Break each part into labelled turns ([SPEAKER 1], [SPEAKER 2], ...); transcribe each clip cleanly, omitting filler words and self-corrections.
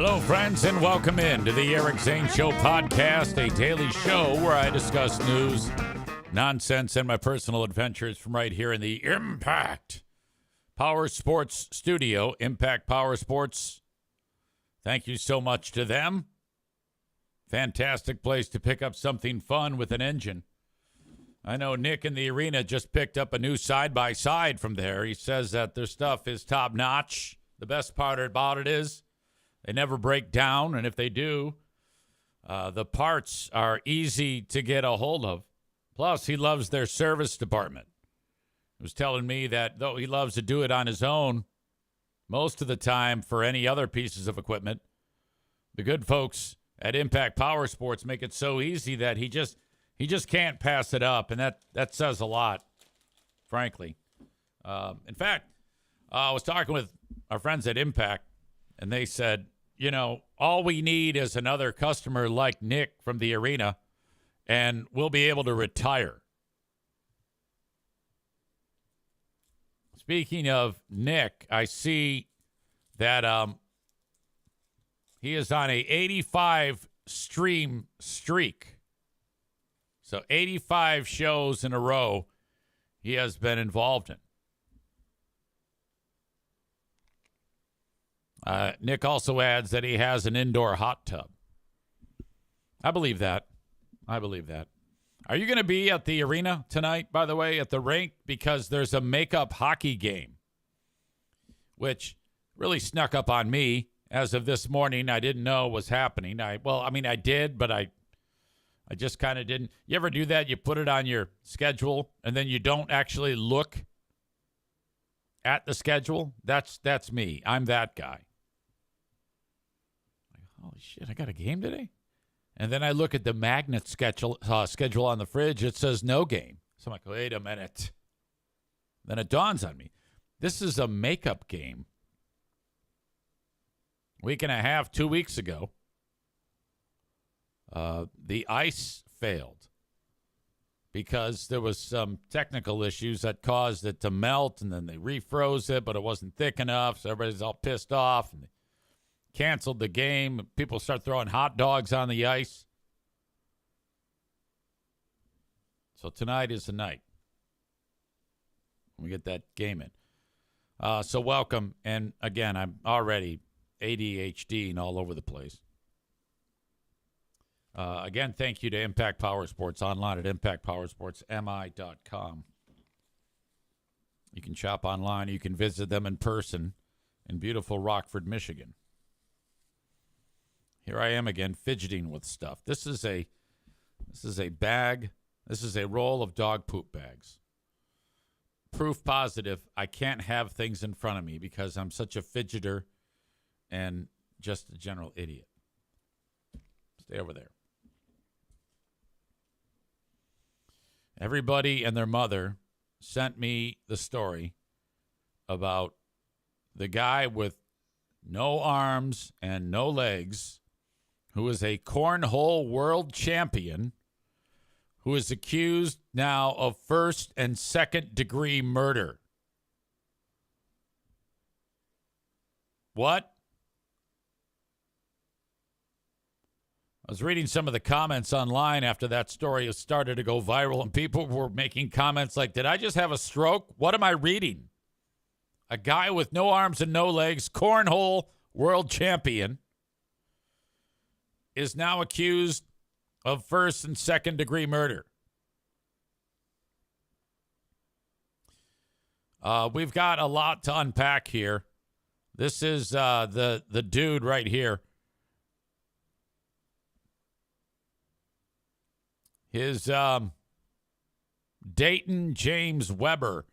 [SPEAKER 1] Hello, friends, and welcome in to the Eric Zane Show podcast, a daily show where I discuss news, nonsense, and my personal adventures from right here in the Impact Power Sports studio. Impact Power Sports. Thank you so much to them. Fantastic place to pick up something fun with an engine. I know Nick in the arena just picked up a new side-by-side from there. He says that their stuff is top-notch. The best part about it is they never break down, and if they do, the parts are easy to get a hold of. Plus, he loves their service department. He was telling me that though he loves to do it on his own most of the time for any other pieces of equipment, the good folks at Impact Power Sports make it so easy that he just can't pass it up, and that says a lot, frankly. In fact, I was talking with our friends at Impact, and they said, you know, all we need is another customer like Nick from the arena, and we'll be able to retire. Speaking of Nick, I see that he is on a 85 stream streak. So 85 shows in a row he has been involved in. Nick also adds that he has an indoor hot tub. I believe that. Are you going to be at the arena tonight, by the way, at the rink? Because there's a makeup hockey game, which really snuck up on me as of this morning. I didn't know was happening. I did, but I just kind of didn't. You ever do that? You put it on your schedule, and then you don't actually look at the schedule? That's me. I'm that guy. Holy shit, I got a game today? And then I look at the magnet schedule on the fridge. It says no game. So I'm like, wait a minute. Then it dawns on me. This is a makeup game. Week and a half, 2 weeks ago, the ice failed because there was some technical issues that caused it to melt, and then they refroze it, but it wasn't thick enough, so everybody's all pissed off, and they canceled the game. People start throwing hot dogs on the ice. So tonight is the night. We get that game in. So welcome. And again, I'm already ADHD and all over the place. Again, thank you to Impact Power Sports online at impactpowersportsmi.com. You can shop online. You can visit them in person in beautiful Rockford, Michigan. Here I am again, fidgeting with stuff. This is a bag. This is a roll of dog poop bags. Proof positive, I can't have things in front of me because I'm such a fidgeter and just a general idiot. Stay over there. Everybody and their mother sent me the story about the guy with no arms and no legs who is a cornhole world champion who is accused now of first and second degree murder. What? I was reading some of the comments online after that story started to go viral, and people were making comments like, did I just have a stroke? What am I reading? A guy with no arms and no legs, cornhole world champion, is now accused of first and second degree murder. We've got a lot to unpack here. This is the dude right here. His Dayton James Weber.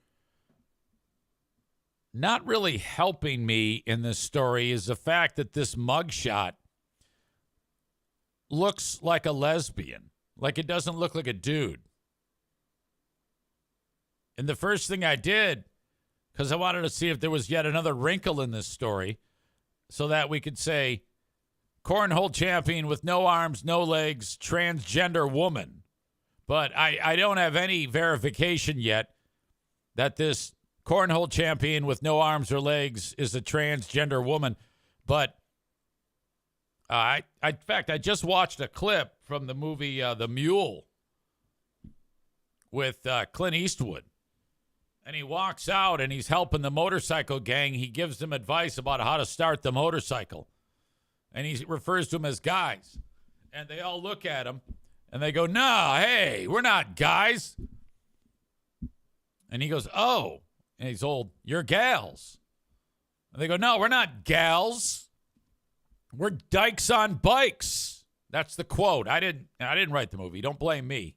[SPEAKER 1] Not really helping me in this story is the fact that this mugshot looks like a lesbian. Like it doesn't look like a dude. And the first thing I did, because I wanted to see if there was yet another wrinkle in this story, so that we could say, cornhole champion with no arms, no legs, transgender woman. But I don't have any verification yet that this cornhole champion with no arms or legs is a transgender woman. But In fact, I just watched a clip from the movie The Mule with Clint Eastwood. And he walks out and he's helping the motorcycle gang. He gives them advice about how to start the motorcycle. And he refers to them as guys. And they all look at him and they go, "No, hey, we're not guys." And he goes, "Oh." And he's old, "You're gals." And they go, "No, we're not gals. We're dykes on bikes." That's the quote. I didn't write the movie. Don't blame me.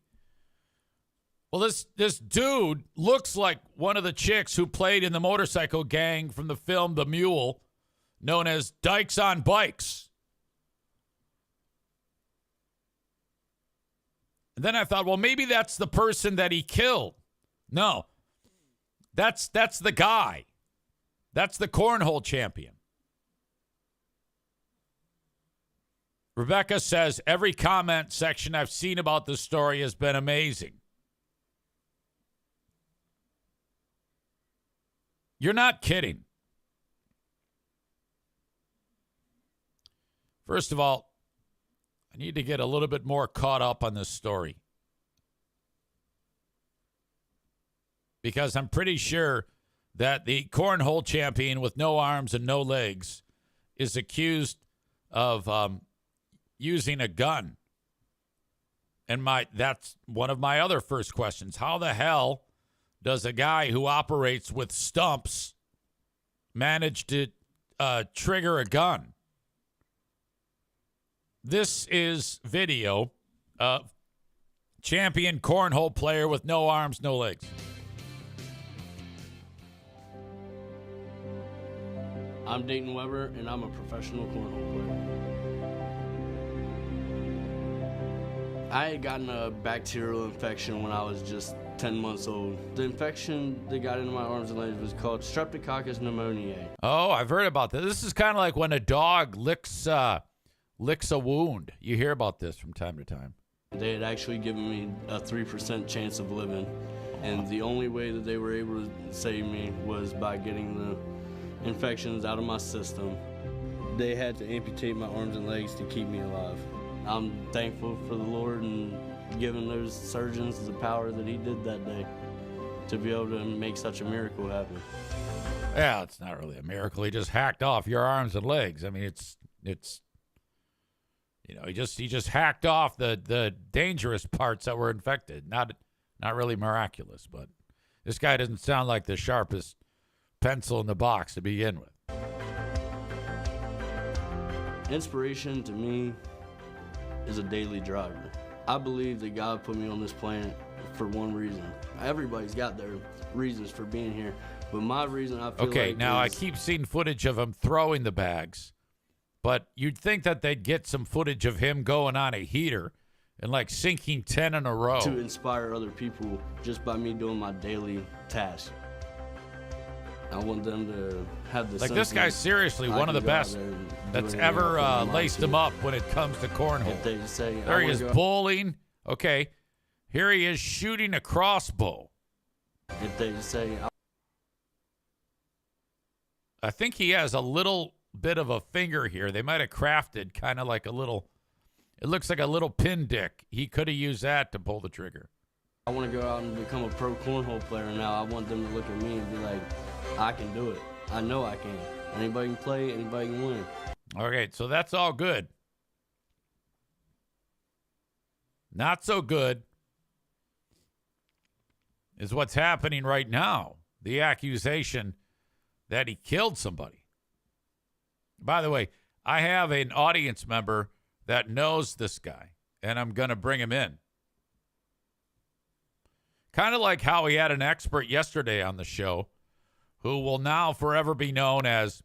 [SPEAKER 1] Well, this dude looks like one of the chicks who played in the motorcycle gang from the film The Mule, known as Dykes on Bikes. And then I thought, well, maybe that's the person that he killed. No. That's the guy. That's the cornhole champion. Rebecca says, every comment section I've seen about this story has been amazing. You're not kidding. First of all, I need to get a little bit more caught up on this story. Because I'm pretty sure that the cornhole champion with no arms and no legs is accused of using a gun. And that's one of my other first questions. How the hell does a guy who operates with stumps manage to trigger a gun? This is video of champion cornhole player with no arms, no legs.
[SPEAKER 2] I'm Dayton Weber, and I'm a professional cornhole player. I had gotten a bacterial infection when I was just 10 months old. The infection that got into my arms and legs was called Streptococcus pneumoniae.
[SPEAKER 1] Oh, I've heard about this. This is kind of like when a dog licks a wound. You hear about this from time to time.
[SPEAKER 2] They had actually given me a 3% chance of living, and the only way that they were able to save me was by getting the infections out of my system. They had to amputate my arms and legs to keep me alive. I'm thankful for the Lord and giving those surgeons the power that he did that day to be able to make such a miracle happen.
[SPEAKER 1] Yeah, it's not really a miracle. He just hacked off your arms and legs. I mean, it's you know, he just hacked off the dangerous parts that were infected. Not really miraculous, but this guy doesn't sound like the sharpest pencil in the box to begin with.
[SPEAKER 2] Inspiration to me is a daily driver. I believe that God put me on this planet for one reason. Everybody's got their reasons for being here, but my reason I feel
[SPEAKER 1] okay, now I keep seeing footage of him throwing the bags, but you'd think that they'd get some footage of him going on a heater and like sinking 10 in a row.
[SPEAKER 2] To inspire other people just by me doing my daily task. I want them to have the
[SPEAKER 1] like this guy's seriously one of the best that's ever laced him up when it comes to cornhole.
[SPEAKER 2] They say,
[SPEAKER 1] there he is bowling. Okay, here he is shooting a crossbow.
[SPEAKER 2] If they say,
[SPEAKER 1] I think he has a little bit of a finger here. They might have crafted kind of like a little, it looks like a little pin dick. He could have used that to pull the trigger.
[SPEAKER 2] I want to go out and become a pro cornhole player now. I want them to look at me and be like, I can do it. I know I can. Anybody can play, anybody can win.
[SPEAKER 1] Okay, so that's all good. Not so good is what's happening right now. The accusation that he killed somebody. By the way, I have an audience member that knows this guy, and I'm going to bring him in. Kind of like how he had an expert yesterday on the show who will now forever be known as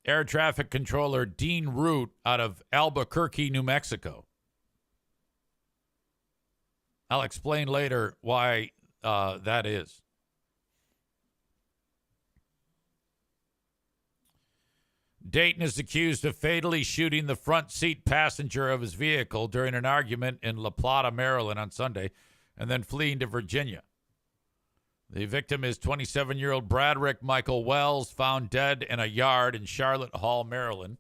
[SPEAKER 1] air traffic controller Dean Root out of Albuquerque, New Mexico. I'll explain later why that is. Dayton is accused of fatally shooting the front seat passenger of his vehicle during an argument in La Plata, Maryland on Sunday, and then fleeing to Virginia. The victim is 27-year-old Bradrick Michael Wells, found dead in a yard in Charlotte Hall, Maryland.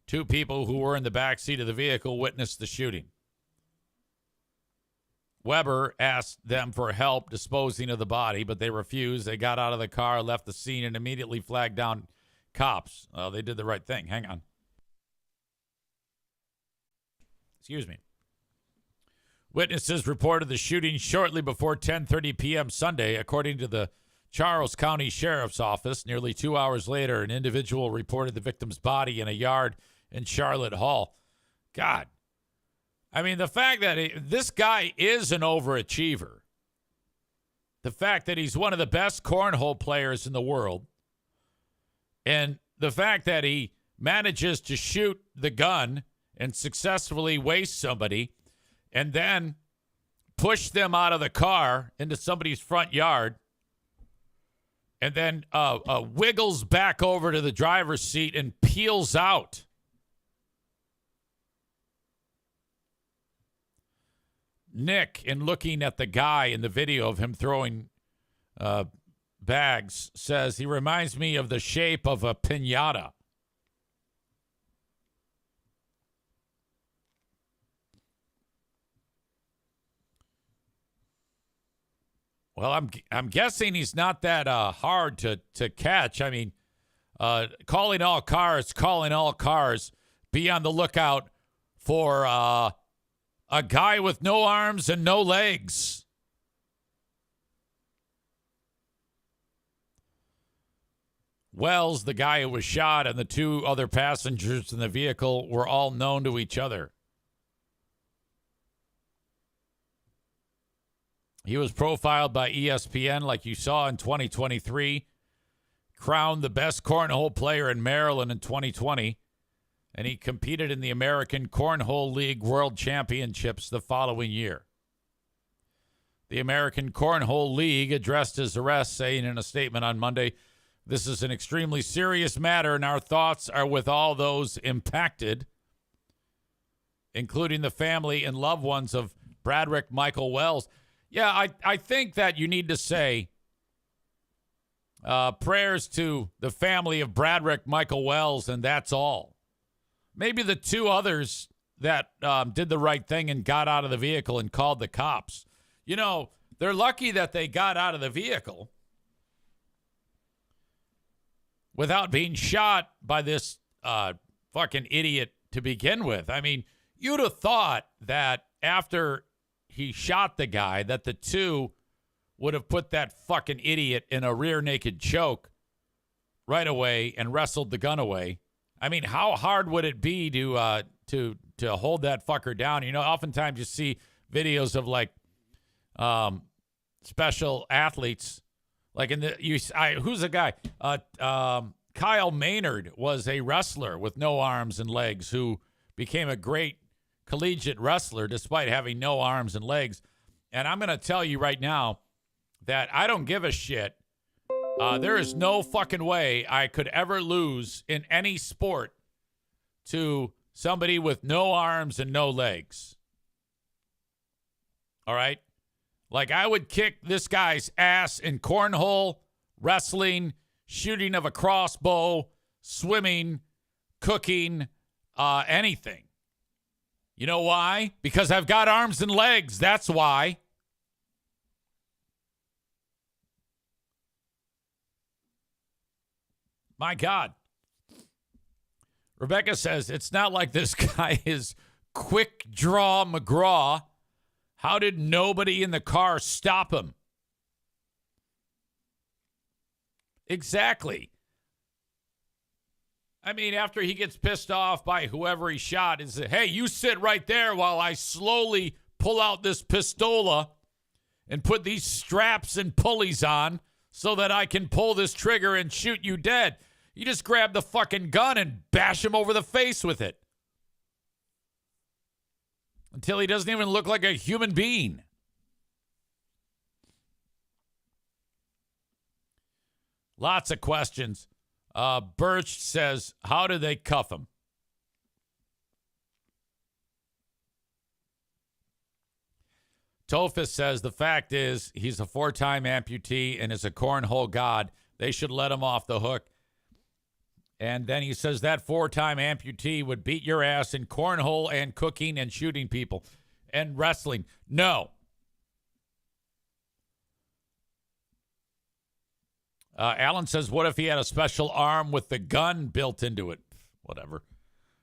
[SPEAKER 1] 2 people who were in the back seat of the vehicle witnessed the shooting. Weber asked them for help disposing of the body, but they refused. They got out of the car, left the scene, and immediately flagged down cops. They did the right thing. Hang on. Excuse me. Witnesses reported the shooting shortly before 10:30 p.m. Sunday, according to the Charles County Sheriff's Office. Nearly 2 hours later, an individual reported the victim's body in a yard in Charlotte Hall. God. I mean, the fact that this guy is an overachiever, the fact that he's one of the best cornhole players in the world, and the fact that he manages to shoot the gun and successfully waste somebody and then push them out of the car into somebody's front yard and then wiggles back over to the driver's seat and peels out. Nick, in looking at the guy in the video of him throwing bags, says he reminds me of the shape of a piñata. Well, I'm guessing he's not that hard to catch. I mean, calling all cars. Be on the lookout for a guy with no arms and no legs. Wells, the guy who was shot, and the 2 other passengers in the vehicle were all known to each other. He was profiled by ESPN, like you saw in 2023, crowned the best cornhole player in Maryland in 2020, and he competed in the American Cornhole League World Championships the following year. The American Cornhole League addressed his arrest, saying in a statement on Monday, "This is an extremely serious matter, and our thoughts are with all those impacted, including the family and loved ones of Bradrick Michael Wells." Yeah, I think that you need to say prayers to the family of Bradrick Michael Wells, and that's all. Maybe the 2 others that did the right thing and got out of the vehicle and called the cops. You know, they're lucky that they got out of the vehicle without being shot by this fucking idiot to begin with. I mean, you'd have thought that after he shot the guy, that the 2 would have put that fucking idiot in a rear naked choke right away and wrestled the gun away. I mean, how hard would it be to hold that fucker down? You know, oftentimes you see videos of like special athletes, like who's the guy? Kyle Maynard was a wrestler with no arms and legs who became a great collegiate wrestler despite having no arms and legs. And I'm going to tell you right now that I don't give a shit. There is no fucking way I could ever lose in any sport to somebody with no arms and no legs. All right? Like, I would kick this guy's ass in cornhole, wrestling, shooting of a crossbow, swimming, cooking, anything. You know why? Because I've got arms and legs. That's why. My God. Rebecca says, it's not like this guy is Quick Draw McGraw. How did nobody in the car stop him? Exactly. I mean, after he gets pissed off by whoever he shot, is hey, you sit right there while I slowly pull out this pistola and put these straps and pulleys on so that I can pull this trigger and shoot you dead. You just grab the fucking gun and bash him over the face with it until he doesn't even look like a human being. Lots of questions. Birch says, how did they cuff him? Tophus says, the fact is, he's a 4-time amputee and is a cornhole god. They should let him off the hook. And then he says that 4-time amputee would beat your ass in cornhole and cooking and shooting people and wrestling. No. Alan says, what if he had a special arm with the gun built into it? Whatever.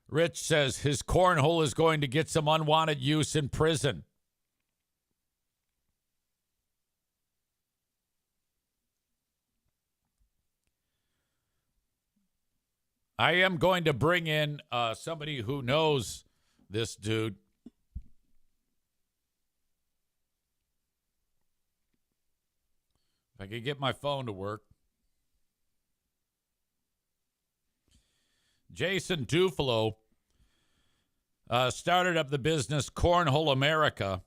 [SPEAKER 1] Rich says his cornhole is going to get some unwanted use in prison. I am going to bring in somebody who knows this dude. If I could get my phone to work. Jason Dufalo started up the business Cornhole America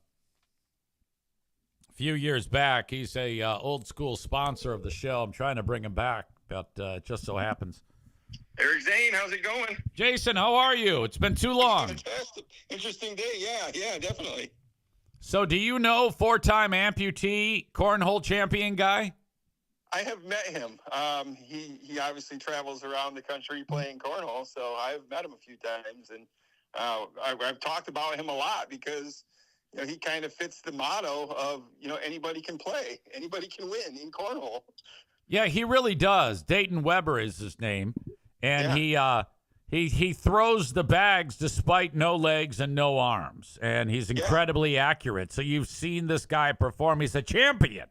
[SPEAKER 1] a few years back. He's a old school sponsor of the show. I'm trying to bring him back, but it just so happens.
[SPEAKER 3] Eric Zane, how's it going?
[SPEAKER 1] Jason, how are you? It's been too long.
[SPEAKER 3] Fantastic. Interesting day. Yeah, definitely.
[SPEAKER 1] So do you know 4-time amputee cornhole champion guy?
[SPEAKER 3] I have met him. He obviously travels around the country playing cornhole, so I've met him a few times, and I've talked about him a lot because he kind of fits the motto of anybody can play, anybody can win in cornhole.
[SPEAKER 1] Yeah, he really does. Dayton Weber is his name, and he throws the bags despite no legs and no arms, and he's incredibly accurate. So you've seen this guy perform. He's a champion.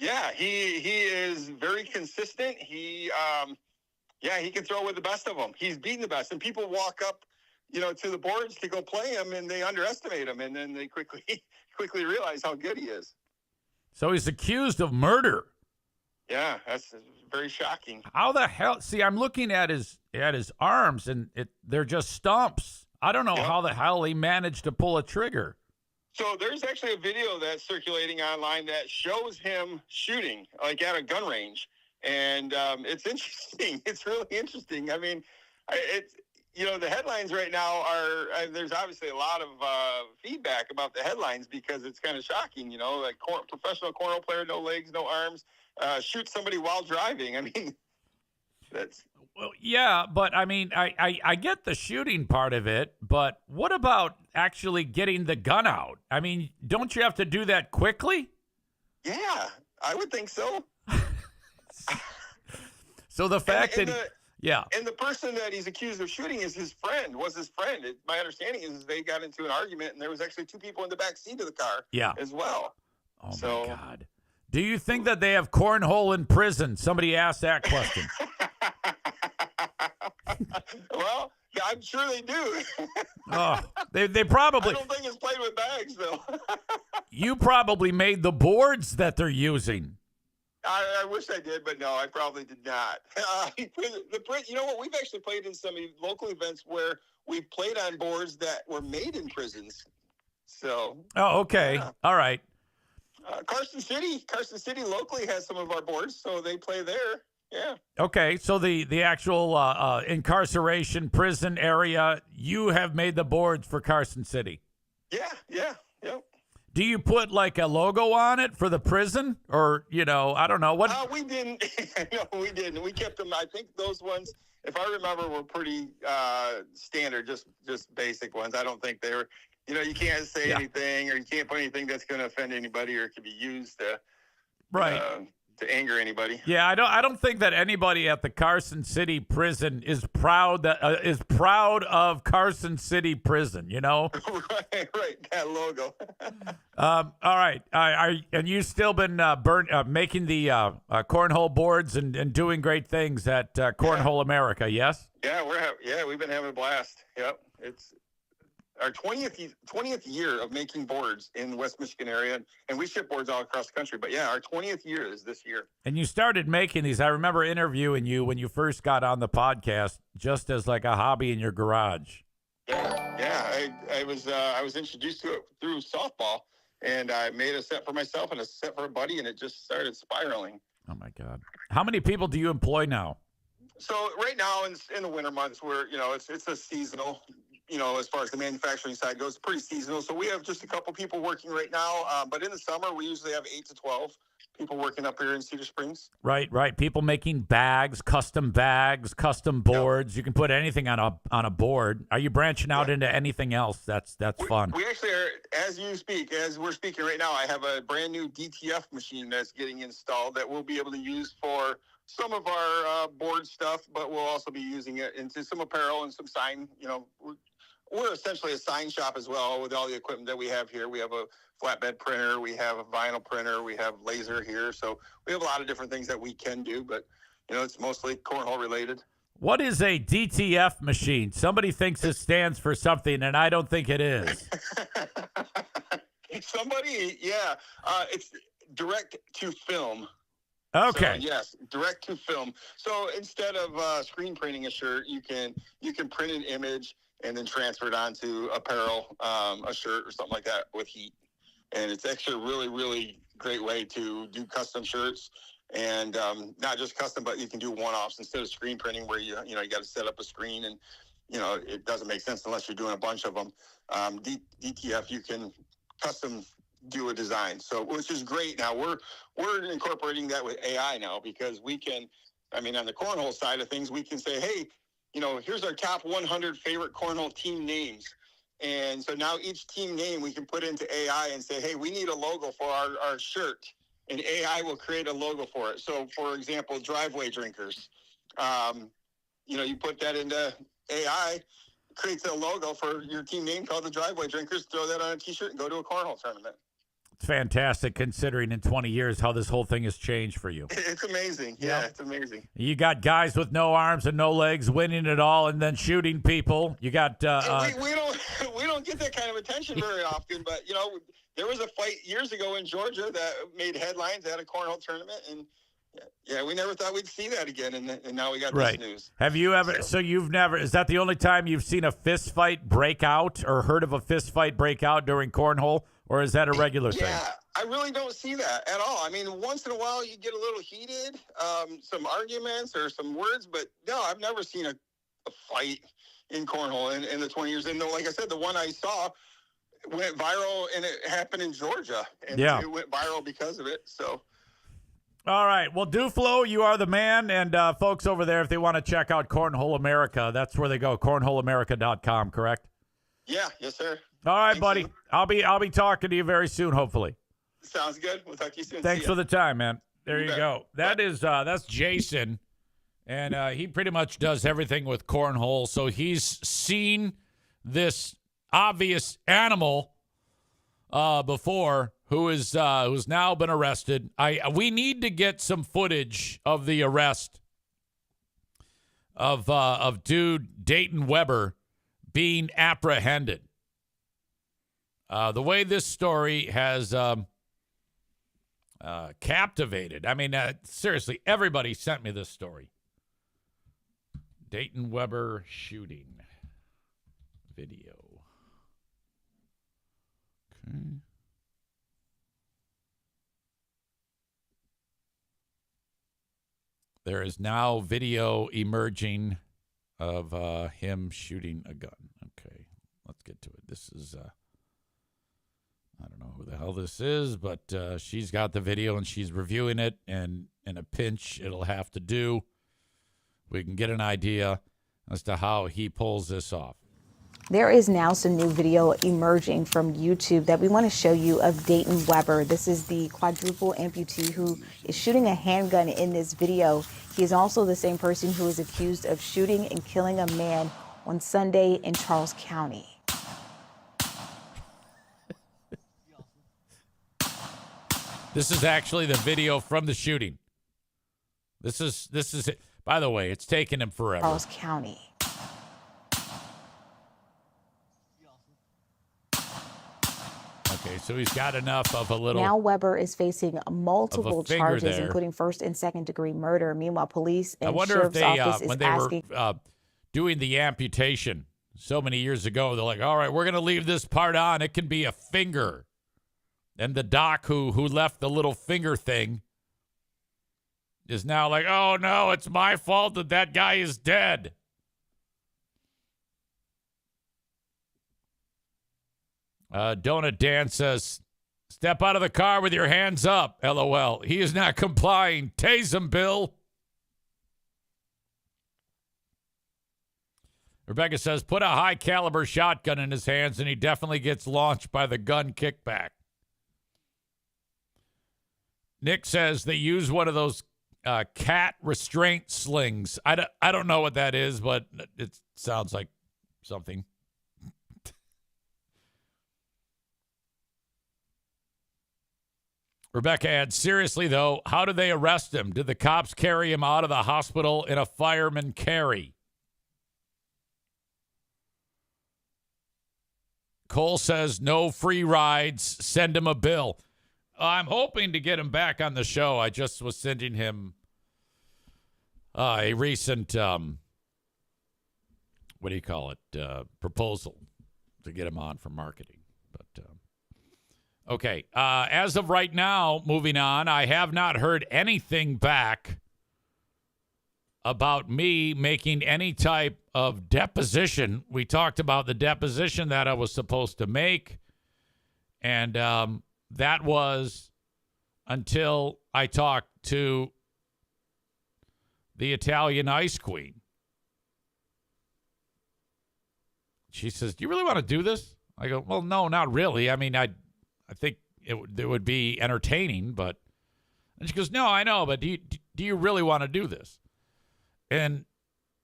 [SPEAKER 3] Yeah, he is very consistent. He can throw with the best of them. He's beaten the best, and people walk up, to the boards to go play him, and they underestimate him, and then they quickly realize how good he is.
[SPEAKER 1] So he's accused of murder.
[SPEAKER 3] Yeah, that's very shocking.
[SPEAKER 1] How the hell? See, I'm looking at his arms, and they're just stumps. I don't know how the hell he managed to pull a trigger.
[SPEAKER 3] So there's actually a video that's circulating online that shows him shooting, like at a gun range, and it's interesting. It's really interesting. I mean, the headlines right now are there's obviously a lot of feedback about the headlines because it's kind of shocking. Like professional cornhole player, no legs, no arms, shoot somebody while driving. I mean, that's.
[SPEAKER 1] Well, yeah, but I mean, I get the shooting part of it, but what about actually getting the gun out? I mean, don't you have to do that quickly?
[SPEAKER 3] Yeah, I would think so.
[SPEAKER 1] So the fact
[SPEAKER 3] and the person that he's accused of shooting is his friend. My understanding is they got into an argument, and there was actually 2 people in the back seat of the car. As well.
[SPEAKER 1] Oh my God! Do you think that they have cornhole in prison? Somebody asked that question.
[SPEAKER 3] Well, I'm sure they do.
[SPEAKER 1] They probably.
[SPEAKER 3] I don't think it's played with bags, though.
[SPEAKER 1] You probably made the boards that they're using.
[SPEAKER 3] I wish I did, but no, I probably did not. You know what? We've actually played in some local events where we played on boards that were made in prisons. So.
[SPEAKER 1] Oh, okay. Yeah. All right.
[SPEAKER 3] Carson City locally has some of our boards, so they play there. Yeah. Okay,
[SPEAKER 1] so the actual incarceration prison area, you have made the boards for Carson City.
[SPEAKER 3] Yeah.
[SPEAKER 1] Do you put like a logo on it for the prison, or I don't know what?
[SPEAKER 3] We didn't. No, we didn't. We kept them. I think those ones, if I remember, were pretty standard, just basic ones. I don't think they were. You can't say anything, or you can't put anything that's going to offend anybody, or it can be used to to anger anybody. Yeah,
[SPEAKER 1] I don't think that anybody at the Carson City prison is proud of Carson City prison.
[SPEAKER 3] Right, that logo.
[SPEAKER 1] All right, and you've still been making the cornhole boards and doing great things at Cornhole America. Yes.
[SPEAKER 3] Yeah, we've been having a blast. Yep, it's our 20th year of making boards in the West Michigan area, and we ship boards all across the country. But yeah, our 20th year is this year.
[SPEAKER 1] And you started making these. I remember interviewing you when you first got on the podcast, just as like a hobby in your garage.
[SPEAKER 3] Yeah. I was introduced to it through softball, and I made a set for myself and a set for a buddy, and it just started spiraling.
[SPEAKER 1] Oh my God! How many people do you employ now?
[SPEAKER 3] So right now in the winter months, where it's a seasonal as far as the manufacturing side goes, pretty seasonal. So we have just a couple people working right now. But in the summer, we usually have 8 to 12 people working up here in Cedar Springs.
[SPEAKER 1] Right. People making bags, custom boards. You can put anything on a board. Are you branching out into anything else? That's fun.
[SPEAKER 3] We actually are, as we're speaking right now, I have a brand new DTF machine that's getting installed that we'll be able to use for some of our board stuff, but we'll also be using it into some apparel and some sign. We're essentially a sign shop as well with all the equipment that we have here. We have a flatbed printer, we have a vinyl printer, we have laser here. So we have a lot of different things that we can do, but it's mostly cornhole related.
[SPEAKER 1] What is a DTF machine? Somebody thinks it stands for something, and I don't think it is.
[SPEAKER 3] It's direct to film.
[SPEAKER 1] Okay.
[SPEAKER 3] So, yes, direct to film. So instead of screen printing a shirt, you can print an image and then transfer it onto apparel, a shirt or something like that with heat. And it's actually a really, really great way to do custom shirts, and not just custom, but you can do one-offs instead of screen printing where you got to set up a screen and it doesn't make sense unless you're doing a bunch of them. DTF, you can custom do a design, which is great. Now we're incorporating that with AI now, because we can, on the cornhole side of things, we can say, hey, here's our top 100 favorite cornhole team names. And so now each team name we can put into AI and say, hey, we need a logo for our shirt. And AI will create a logo for it. So, for example, driveway drinkers. You put that into AI, creates a logo for your team name called the driveway drinkers, throw that on a T-shirt and go to a cornhole tournament.
[SPEAKER 1] It's fantastic considering in 20 years how this whole thing has changed for you.
[SPEAKER 3] It's amazing. Yeah, it's amazing.
[SPEAKER 1] You got guys with no arms and no legs winning it all and then shooting people. You got
[SPEAKER 3] we don't get that kind of attention very often, but there was a fight years ago in Georgia that made headlines at a cornhole tournament, and we never thought we'd see that again, and now we got this news.
[SPEAKER 1] Have you ever? So you've never? Is that the only time you've seen a fist fight break out or heard of a fist fight break out during cornhole? Or is that a regular thing?
[SPEAKER 3] Yeah, I really don't see that at all. Once in a while you get a little heated, some arguments or some words, but no, I've never seen a fight in cornhole in the 20 years. And like I said, the one I saw went viral, and it happened in Georgia. And it went viral because of it. So.
[SPEAKER 1] All right. Well, Duflo, you are the man. And folks over there, if they want to check out Cornhole America, that's where they go, cornholeamerica.com, correct?
[SPEAKER 3] Yeah. Yes, sir.
[SPEAKER 1] All right,
[SPEAKER 3] Thanks,
[SPEAKER 1] buddy.
[SPEAKER 3] Steve.
[SPEAKER 1] I'll be talking to you very soon, hopefully.
[SPEAKER 3] Sounds good. We'll talk to you soon.
[SPEAKER 1] Thanks for the time, man. There you go.
[SPEAKER 3] Bye.
[SPEAKER 1] That's Jason, and he pretty much does everything with cornhole. So he's seen this obvious animal before, who's now been arrested. We need to get some footage of the arrest of dude Dayton Weber being apprehended. The way this story has captivated. Seriously, everybody sent me this story. Dayton Weber shooting video. Okay. There is now video emerging of him shooting a gun. Okay, let's get to it. This is, I don't know who the hell this is, but she's got the video and she's reviewing it, and in a pinch, it'll have to do. We can get an idea as to how he pulls this off.
[SPEAKER 4] There is now some new video emerging from YouTube that we want to show you of Dayton Weber. This is the quadruple amputee who is shooting a handgun in this video. He is also the same person who is accused of shooting and killing a man on Sunday in Charles County.
[SPEAKER 1] This is actually the video from the shooting. This is it. By the way, it's taken him forever.
[SPEAKER 4] Charles County.
[SPEAKER 1] Okay, so he's got enough of a little.
[SPEAKER 4] Now Weber is facing multiple charges,
[SPEAKER 1] there.
[SPEAKER 4] including first and second degree murder. Meanwhile, police and
[SPEAKER 1] I wonder
[SPEAKER 4] sheriff's
[SPEAKER 1] if they,
[SPEAKER 4] office is
[SPEAKER 1] when they
[SPEAKER 4] asking.
[SPEAKER 1] were doing the amputation so many years ago, they're like, all right, we're going to leave this part on. It can be a finger. And the doc who left the little finger thing is now like, oh, no, it's my fault that guy is dead. Donut Dan says, step out of the car with your hands up. LOL. He is not complying. Tase him, Bill. Rebecca says, put a high caliber shotgun in his hands and he definitely gets launched by the gun kickback. Nick says they use one of those cat restraint slings. I don't know what that is, but it sounds like something. Rebecca adds, seriously, though, how did they arrest him? Did the cops carry him out of the hospital in a fireman carry? Cole says, no free rides. Send him a bill. I'm hoping to get him back on the show. I just was sending him a recent, proposal to get him on for marketing. But okay, as of right now, moving on, I have not heard anything back about me making any type of deposition. We talked about the deposition that I was supposed to make, and that was until I talked to the Italian Ice Queen. She says, do you really want to do this? I go, well, no, not really. I mean, I think it would be entertaining, but... And she goes, no, I know, but do you really want to do this? And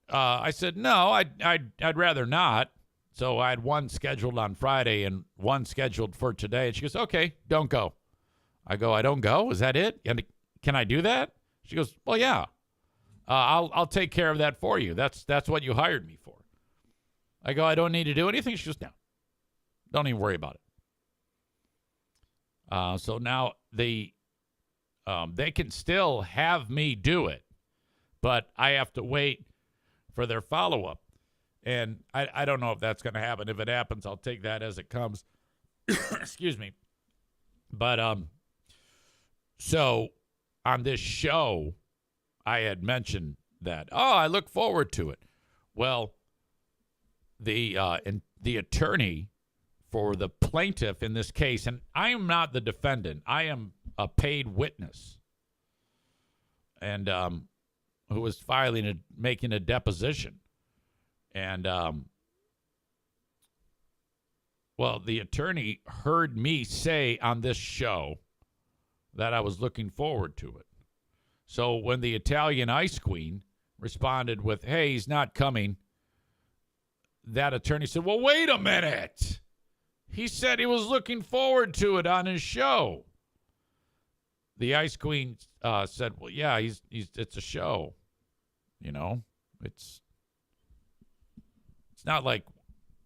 [SPEAKER 1] I said, no, I'd rather not. So I had one scheduled on Friday and one scheduled for today. And she goes, okay, don't go. I go, I don't go? Is that it? And can I do that? She goes, well, yeah. I'll take care of that for you. That's what you hired me for. I go, I don't need to do anything. She goes, no. Don't even worry about it. So now they can still have me do it, but I have to wait for their follow-up. And I don't know if that's going to happen. If it happens, I'll take that as it comes. Excuse me. But so on this show, I had mentioned that, I look forward to it. Well, the attorney for the plaintiff in this case, and I am not the defendant. I am a paid witness, and who was making a deposition. And, well, the attorney heard me say on this show that I was looking forward to it. So when the Italian Ice Queen responded with, hey, he's not coming, that attorney said, well, wait a minute. He said he was looking forward to it on his show. The Ice Queen said, well, yeah, it's a show. You know, it's not like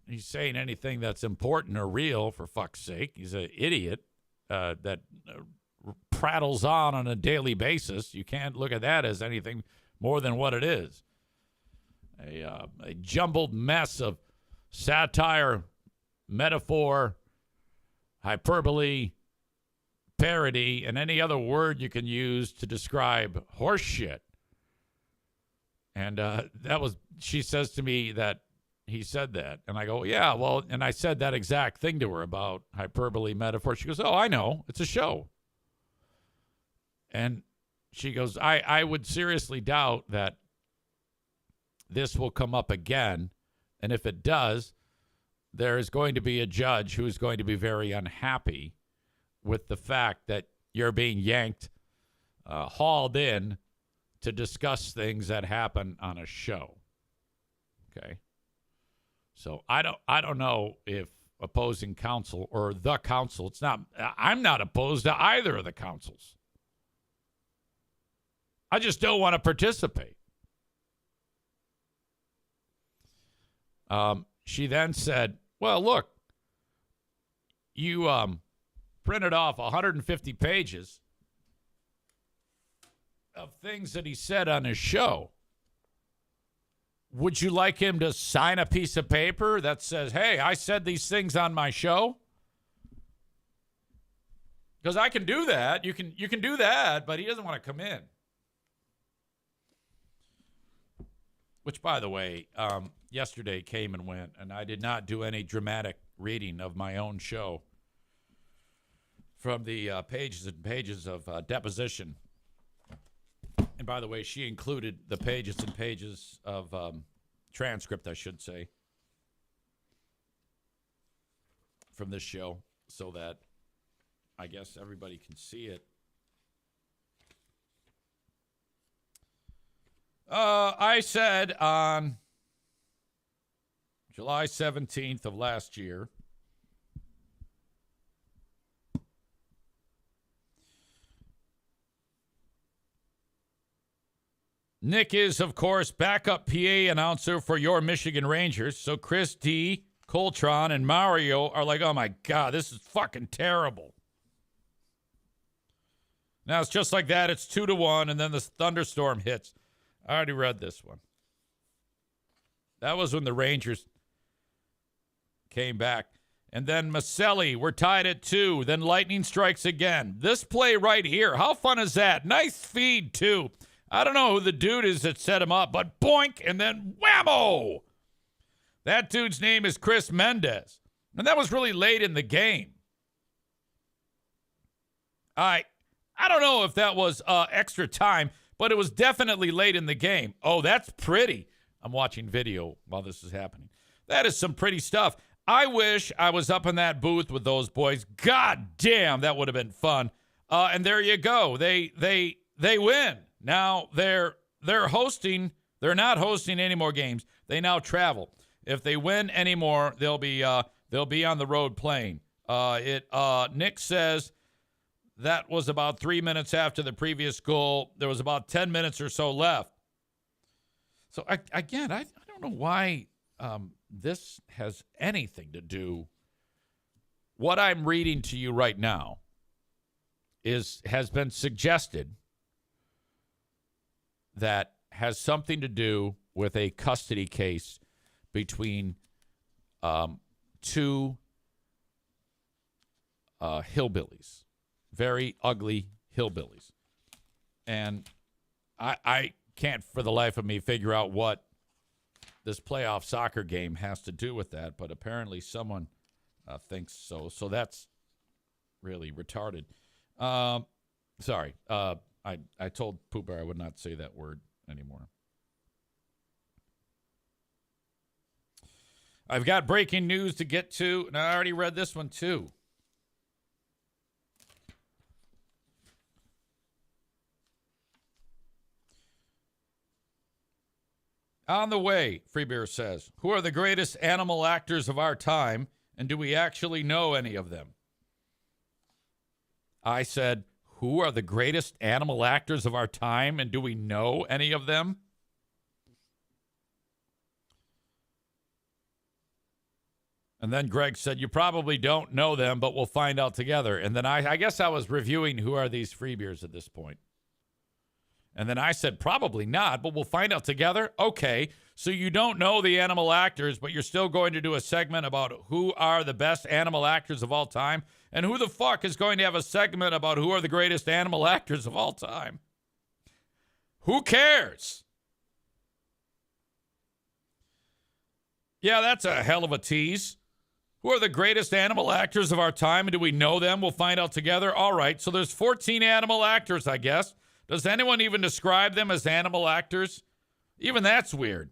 [SPEAKER 1] he's saying anything that's important or real, for fuck's sake. He's an idiot that prattles on a daily basis. You can't look at that as anything more than what it is. A jumbled mess of satire, metaphor, hyperbole, parody, and any other word you can use to describe horse shit. And she says to me that he said that. And I go, yeah, well, and I said that exact thing to her about hyperbole, metaphor. She goes, oh, I know. It's a show. And she goes, I would seriously doubt that this will come up again. And if it does, there is going to be a judge who is going to be very unhappy with the fact that you're being yanked, hauled in to discuss things that happen on a show. Okay. So I don't know if opposing counsel or the counsel, I'm not opposed to either of the counsels. I just don't want to participate. She then said, well, look, you printed off 150 pages of things that he said on his show. Would you like him to sign a piece of paper that says, hey, I said these things on my show? Because I can do that. You can do that, but he doesn't want to come in. Which, by the way, yesterday came and went, and I did not do any dramatic reading of my own show from the pages and pages of deposition. And by the way, she included the pages and pages of transcript, I should say, from this show, so that I guess everybody can see it. I said on July 17th of last year, Nick is, of course, backup PA announcer for your Michigan Rangers. So Chris D, Coltron, and Mario are like, oh my God, this is fucking terrible. Now it's just like that. It's 2-1, and then this thunderstorm hits. I already read this one. That was when the Rangers came back. And then Maselli, we're tied at 2. Then lightning strikes again. This play right here, how fun is that? Nice feed, too. I don't know who the dude is that set him up, but boink, and then whammo! That dude's name is Chris Mendez. And that was really late in the game. I don't know if that was extra time, but it was definitely late in the game. Oh, that's pretty. I'm watching video while this is happening. That is some pretty stuff. I wish I was up in that booth with those boys. God damn, that would have been fun. And there you go. They win. Now they're hosting. They're not hosting any more games. They now travel. If they win any more, they'll be on the road playing. Nick says that was about 3 minutes after the previous goal. There was about 10 minutes or so left. So I don't know why this has anything to do. What I'm reading to you right now has been suggested that has something to do with a custody case between two hillbillies, very ugly hillbillies. And I can't for the life of me figure out what this playoff soccer game has to do with that, but apparently someone thinks so. So that's really retarded. Sorry. I told Pooh I would not say that word anymore. I've got breaking news to get to, and I already read this one too. On the way, Freebeer says, who are the greatest animal actors of our time, and do we actually know any of them? I said, who are the greatest animal actors of our time, and do we know any of them? And then Greg said, you probably don't know them, but we'll find out together. And then I guess I was reviewing who are these Freebeers at this point. And then I said, probably not, but we'll find out together. Okay, so you don't know the animal actors, but you're still going to do a segment about who are the best animal actors of all time? And who the fuck is going to have a segment about who are the greatest animal actors of all time? Who cares? Yeah, that's a hell of a tease. Who are the greatest animal actors of our time, and do we know them? We'll find out together. All right, so there's 14 animal actors, I guess. Does anyone even describe them as animal actors? Even that's weird.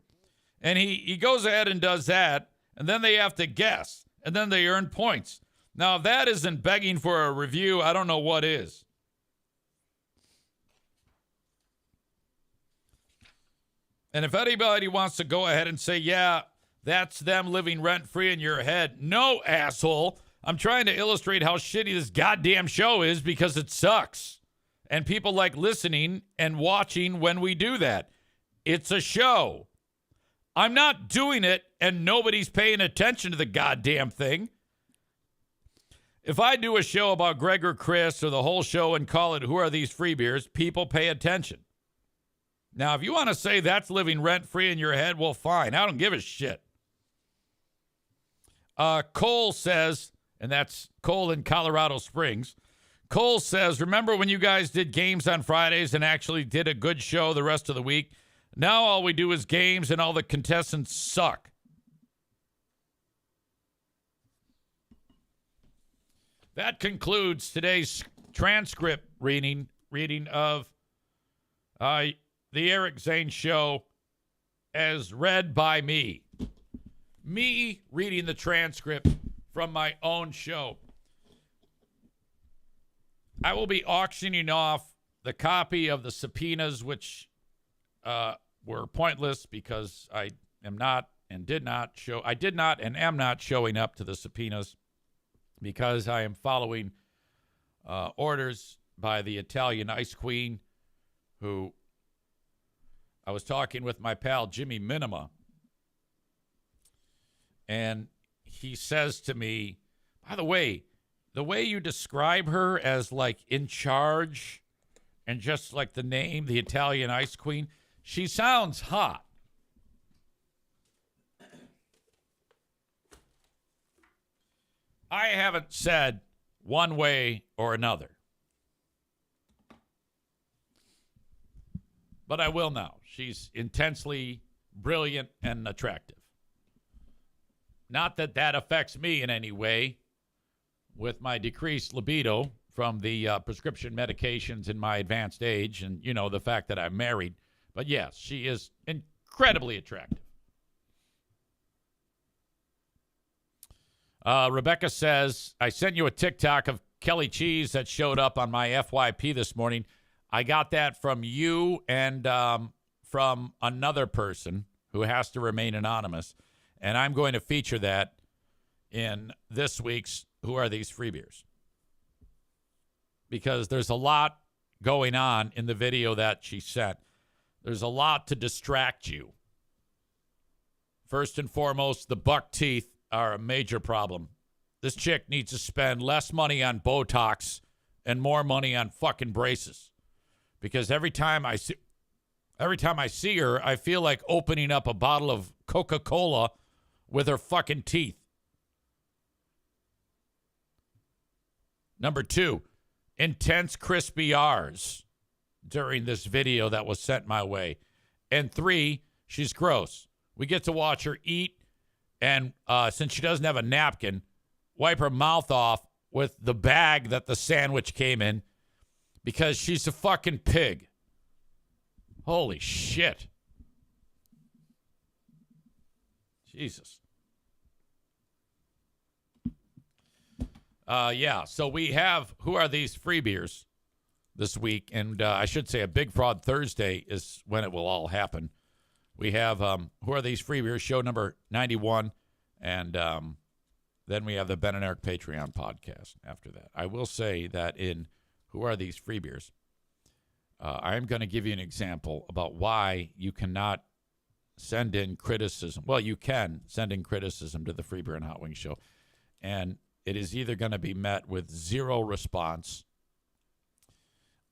[SPEAKER 1] And he goes ahead and does that, and then they have to guess, and then they earn points. Now, if that isn't begging for a review, I don't know what is. And if anybody wants to go ahead and say, yeah, that's them living rent-free in your head. No, asshole. I'm trying to illustrate how shitty this goddamn show is because it sucks. And people like listening and watching when we do that. It's a show. I'm not doing it and nobody's paying attention to the goddamn thing. If I do a show about Greg or Chris or the whole show and call it Who Are These Freebeers, people pay attention. Now, if you want to say that's living rent-free in your head, well, fine. I don't give a shit. Cole says, and that's Cole in Colorado Springs, Cole says, remember when you guys did games on Fridays and actually did a good show the rest of the week? Now all we do is games and all the contestants suck. That concludes today's transcript reading of the Eric Zane Show as read by me. Me reading the transcript from my own show. I will be auctioning off the copy of the subpoenas, which were pointless because I am not and did not show. I did not and am not showing up to the subpoenas because I am following orders by the Italian Ice Queen, who I was talking with my pal Jimmy Minima, and he says to me, by the way you describe her as like in charge and just like the name, the Italian Ice Queen, she sounds hot. I haven't said one way or another, but I will now. She's intensely brilliant and attractive. Not that that affects me in any way with my decreased libido from the prescription medications in my advanced age and, you know, the fact that I'm married. But yes, she is incredibly attractive. Rebecca says, I sent you a TikTok of Kelly Cheese that showed up on my FYP this morning. I got that from you and from another person who has to remain anonymous. And I'm going to feature that in this week's Who Are These Free Beers? Because there's a lot going on in the video that she sent. There's a lot to distract you. First and foremost, the buck teeth are a major problem. This chick needs to spend less money on Botox and more money on fucking braces. Because every time I see her, I feel like opening up a bottle of Coca-Cola with her fucking teeth. Number 2, intense crispy R's during this video that was sent my way. And 3, she's gross. We get to watch her eat, and since she doesn't have a napkin, wipe her mouth off with the bag that the sandwich came in because she's a fucking pig. Holy shit. Jesus. Yeah, so we have Who Are These Free Beers this week, and I should say a Big Fraud Thursday is when it will all happen. We have Who Are These Free Beers, show number 91, and then we have the Ben and Eric Patreon podcast after that. I will say that in Who Are These Free Beers, I'm going to give you an example about why you cannot send in criticism. Well, you can send in criticism to the Free Beer and Hot Wings show, and it is either going to be met with zero response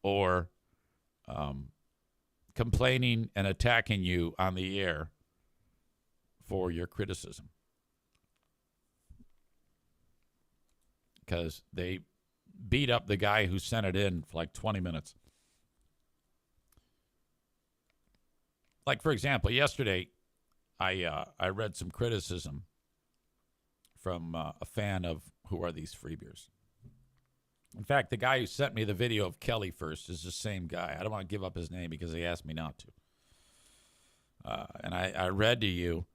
[SPEAKER 1] or complaining and attacking you on the air for your criticism. Because they beat up the guy who sent it in for like 20 minutes. Like, for example, yesterday I read some criticism from a fan of Who Are These Free Beers. In fact, the guy who sent me the video of Kelly first is the same guy. I don't want to give up his name because he asked me not to. And I read to you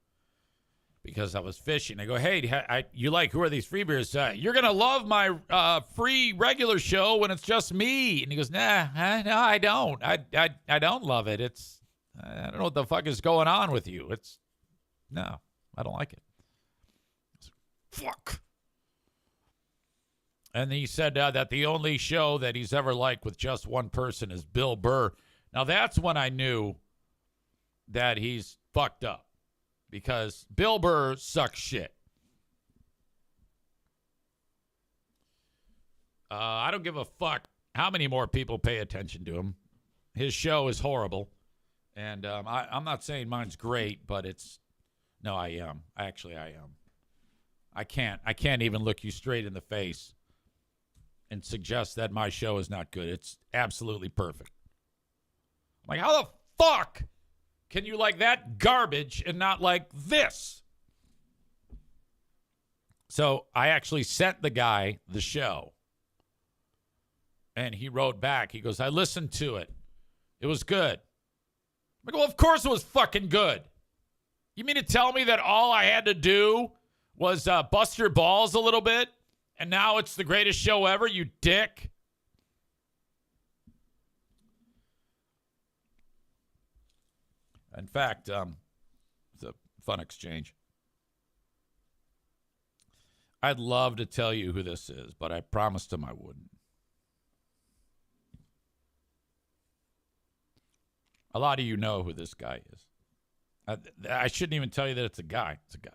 [SPEAKER 1] because I was fishing. I go, hey, you like Who Are These Free Beers? You're going to love my free regular show when it's just me. And he goes, no, I don't. I don't love it. I don't know what the fuck is going on with you. No, I don't like it. Fuck. And he said that the only show that he's ever liked with just one person is Bill Burr. Now, that's when I knew that he's fucked up. Because Bill Burr sucks shit. I don't give a fuck how many more people pay attention to him. His show is horrible. And I'm not saying mine's great, but no, I am. Actually, I am. I can't even look you straight in the face and suggest that my show is not good. It's absolutely perfect. I'm like, how the fuck can you like that garbage and not like this? So I actually sent the guy the show And he wrote back. He goes, I listened to it. It was good. I go, well, of course it was fucking good. You mean to tell me that all I had to do was bust your balls a little bit, and now it's the greatest show ever, you dick? In fact, it's a fun exchange. I'd love to tell you who this is, but I promised him I wouldn't. A lot of you know who this guy is. I shouldn't even tell you that it's a guy. It's a guy.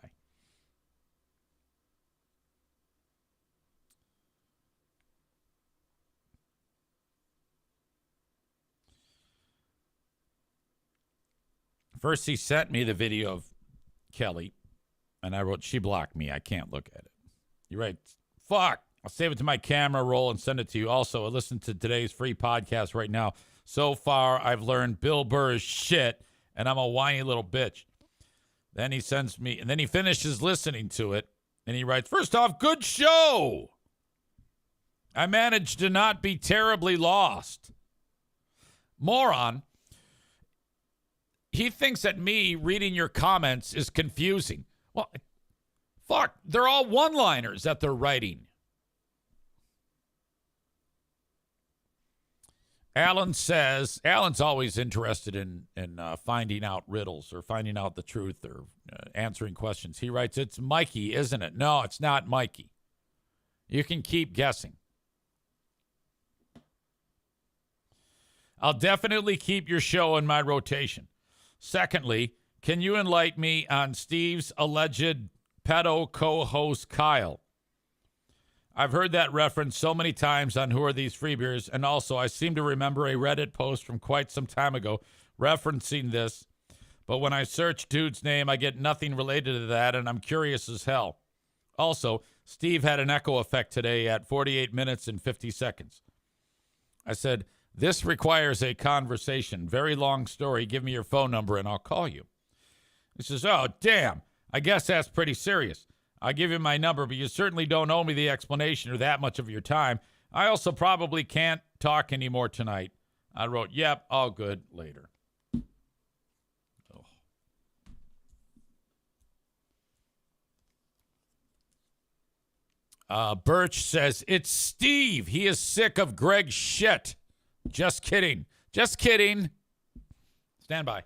[SPEAKER 1] First, he sent me the video of Kelly, and I wrote, she blocked me. I can't look at it. You're right. Fuck. I'll save it to my camera roll and send it to you. Also, listen to today's free podcast right now. So far, I've learned Bill Burr is shit, and I'm a whiny little bitch. Then he sends me, and then he finishes listening to it, and he writes, first off, good show. I managed to not be terribly lost. Moron. He thinks that me reading your comments is confusing. Well, fuck, they're all one-liners that they're writing. Alan says, Alan's always interested in finding out riddles or finding out the truth or answering questions. He writes, it's Mikey, isn't it? No, it's not Mikey. You can keep guessing. I'll definitely keep your show in my rotation. Secondly, can you enlighten me on Steve's alleged pedo co-host Kyle? I've heard that reference so many times on Who Are These Free Beers, and also I seem to remember a Reddit post from quite some time ago referencing this, but when I search dude's name, I get nothing related to that, and I'm curious as hell. Also, Steve had an echo effect today at 48 minutes and 50 seconds. I said, this requires a conversation. Very long story. Give me your phone number and I'll call you. He says, oh, damn. I guess that's pretty serious. I'll give you my number, but you certainly don't owe me the explanation or that much of your time. I also probably can't talk anymore tonight. I wrote, yep, all good, later. Birch says, it's Steve. He is sick of Greg's shit. Just kidding. Just kidding. Stand by.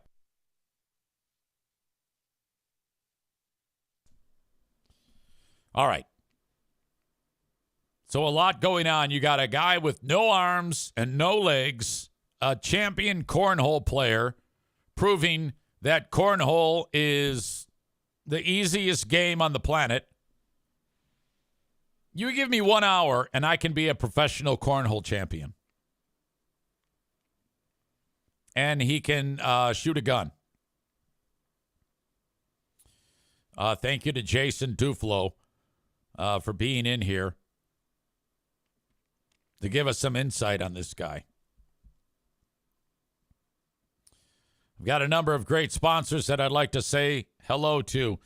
[SPEAKER 1] All right. So a lot going on. You got a guy with no arms and no legs, a champion cornhole player, proving that cornhole is the easiest game on the planet. You give me 1 hour and I can be a professional cornhole champion. And he can shoot a gun. Thank you to Jason Duflo for being in here to give us some insight on this guy. I've got a number of great sponsors that I'd like to say hello to.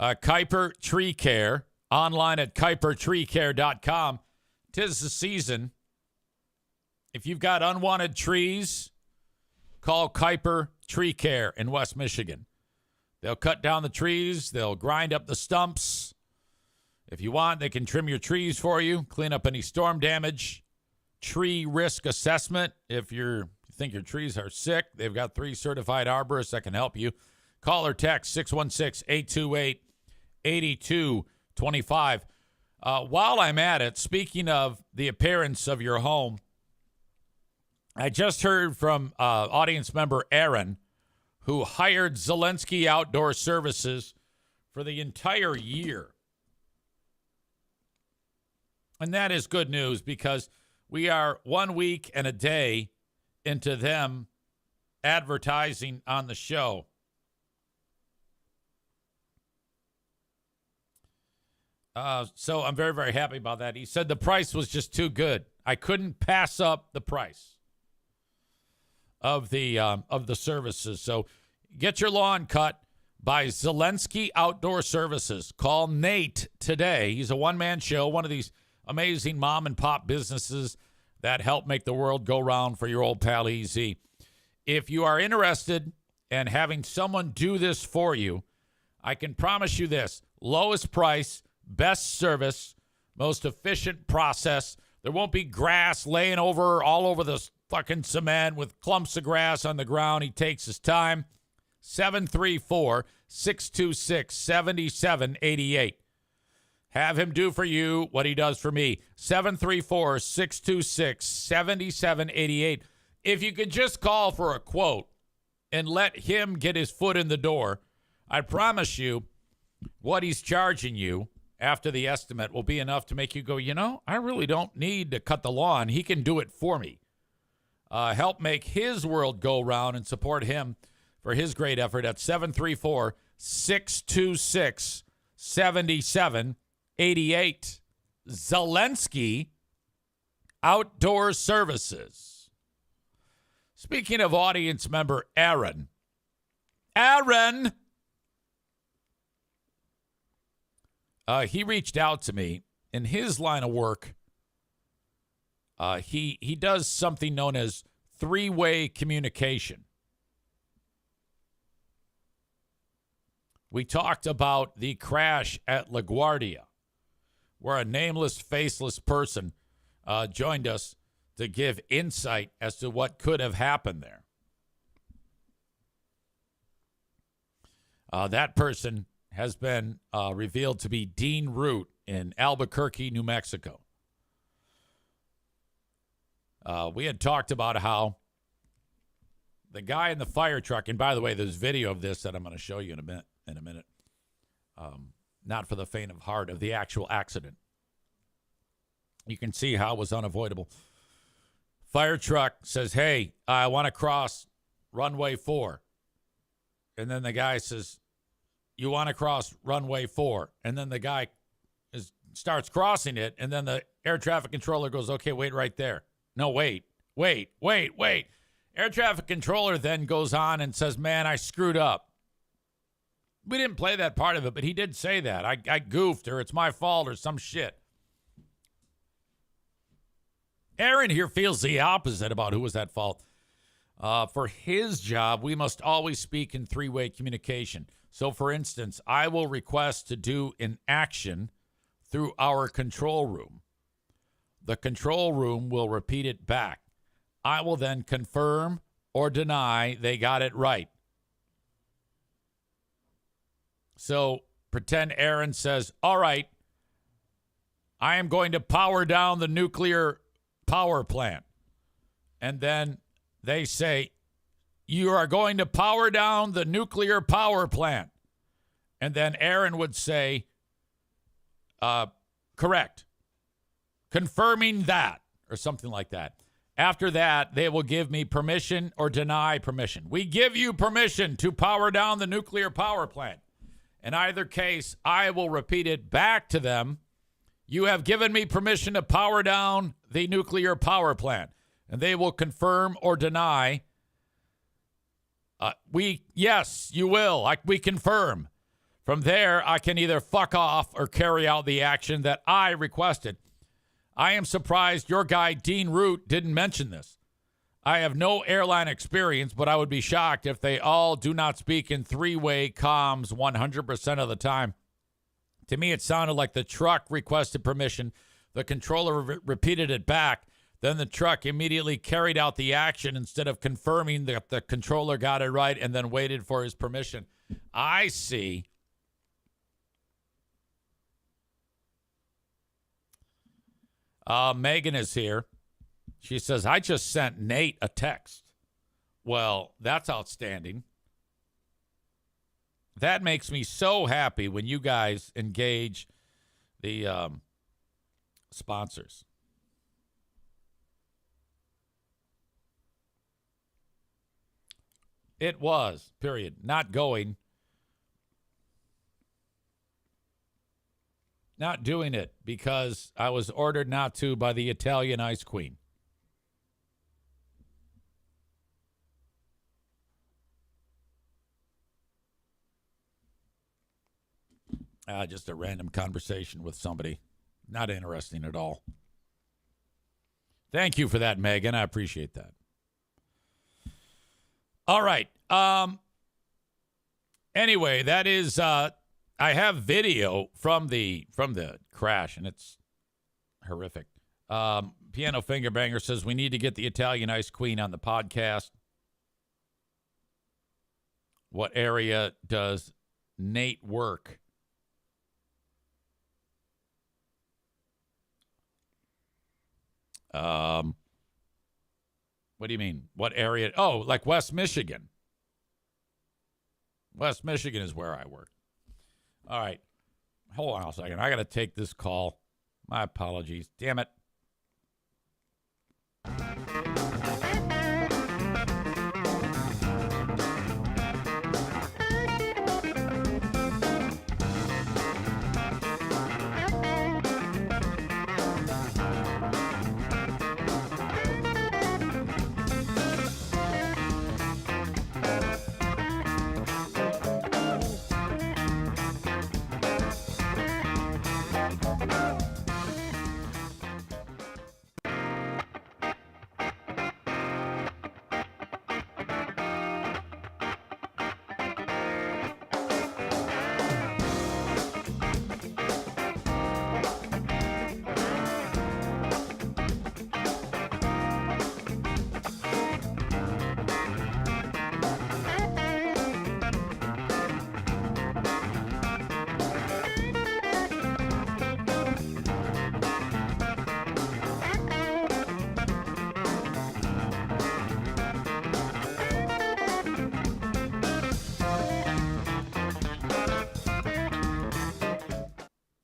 [SPEAKER 1] Kuiper Tree Care, online at kuipertreecare.com. 'Tis the season. If you've got unwanted trees, call Kuiper Tree Care in West Michigan. They'll cut down the trees. They'll grind up the stumps. If you want, they can trim your trees for you, clean up any storm damage, tree risk assessment. If you think your trees are sick, they've got 3 certified arborists that can help you. Call or text 616-828-8225. While I'm at it, speaking of the appearance of your home, I just heard from audience member Aaron, who hired Zelensky Outdoor Services for the entire year. And that is good news because we are 1 week and a day into them advertising on the show. So I'm very, very happy about that. He said the price was just too good. I couldn't pass up the price of the services. So get your lawn cut by Zelensky Outdoor Services. Call Nate today. He's a one-man show, one of these amazing mom and pop businesses that help make the world go round for your old pal EZ. If you are interested in having someone do this for you, I can promise you this: lowest price, best service, most efficient process. There won't be grass laying all over the fucking cement with clumps of grass on the ground. He takes his time. 734-626-7788. Have him do for you what he does for me. 734-626-7788. If you could just call for a quote and let him get his foot in the door, I promise you what he's charging you after the estimate will be enough to make you go, I really don't need to cut the lawn. He can do it for me. Help make his world go round and support him for his great effort at 734-626-7788. Zelensky Outdoor Services. Speaking of audience member Aaron, he reached out to me. In his line of work, he does something known as three-way communication. We talked about the crash at LaGuardia, where a nameless, faceless person joined us to give insight as to what could have happened there. That person has been revealed to be Dean Root in Albuquerque, New Mexico. We had talked about how the guy in the fire truck, and by the way, there's video of this that I'm going to show you in a minute. Not for the faint of heart, of the actual accident. You can see how it was unavoidable. Fire truck says, "Hey, I want to cross runway 4." And then the guy says, "You want to cross runway 4?" And then the guy starts crossing it. And then the air traffic controller goes, "Okay, wait right there." No, wait. Air traffic controller then goes on and says, "Man, I screwed up." We didn't play that part of it, but he did say that. I goofed, or it's my fault, or some shit. Aaron here feels the opposite about who was at fault. For his job, we must always speak in three-way communication. So, for instance, I will request to do an action through our control room. The control room will repeat it back. I will then confirm or deny they got it right. So pretend Aaron says, "All right, I am going to power down the nuclear power plant." And then they say, "You are going to power down the nuclear power plant." And then Aaron would say, "Correct. Confirming that," or something like that. After that, they will give me permission or deny permission. "We give you permission to power down the nuclear power plant." In either case, I will repeat it back to them. "You have given me permission to power down the nuclear power plant." And they will confirm or deny. Yes, you will. We confirm. From there, I can either fuck off or carry out the action that I requested. I am surprised your guy, Dean Root, didn't mention this. I have no airline experience, but I would be shocked if they all do not speak in three-way comms 100% of the time. To me, it sounded like the truck requested permission. The controller repeated it back. Then the truck immediately carried out the action instead of confirming that the controller got it right and then waited for his permission. I see. Megan is here. She says, "I just sent Nate a text." Well, that's outstanding. That makes me so happy when you guys engage the sponsors. It was, period. Not going. Not doing it because I was ordered not to by the Italian Ice Queen. Just a random conversation with somebody. Not interesting at all. Thank you for that, Megan. I appreciate that. All right. Anyway, that is I have video from the crash, and it's horrific. Piano Finger Banger says we need to get the Italian Ice Queen on the podcast. What area does Nate work? What do you mean? What area? Oh, like West Michigan. West Michigan is where I work. All right. Hold on a second. I got to take this call. My apologies. Damn it.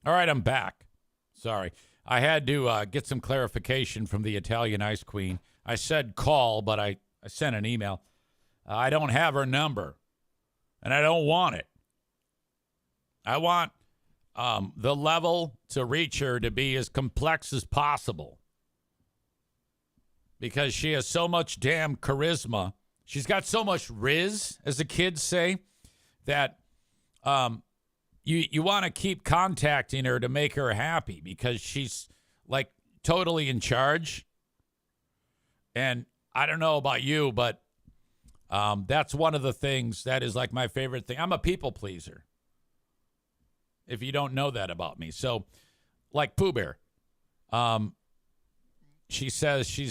[SPEAKER 1] All right, I'm back. Sorry. I had to get some clarification from the Italian Ice Queen. I said call, but I sent an email. I don't have her number, and I don't want it. I want the level to reach her to be as complex as possible because she has so much damn charisma. She's got so much riz, as the kids say, that you want to keep contacting her to make her happy because she's like totally in charge. And I don't know about you, but that's one of the things that is like my favorite thing. I'm a people pleaser, if you don't know that about me. So like Pooh Bear, she says she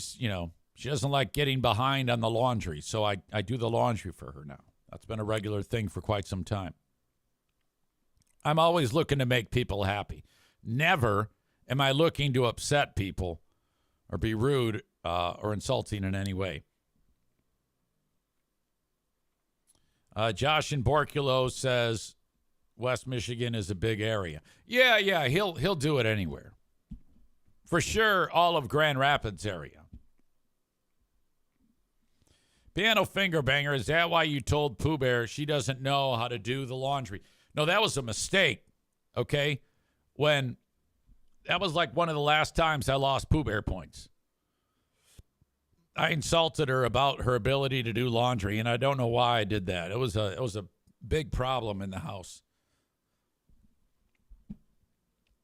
[SPEAKER 1] doesn't like getting behind on the laundry. So I do the laundry for her now. That's been a regular thing for quite some time. I'm always looking to make people happy. Never am I looking to upset people or be rude or insulting in any way. Josh in Borculo says West Michigan is a big area. Yeah, he'll do it anywhere. For sure, all of Grand Rapids area. Piano Finger Banger, is that why you told Pooh Bear she doesn't know how to do the laundry? No, that was a mistake, okay? That was like one of the last times I lost Pooh Bear points. I insulted her about her ability to do laundry, and I don't know why I did that. It was a big problem in the house.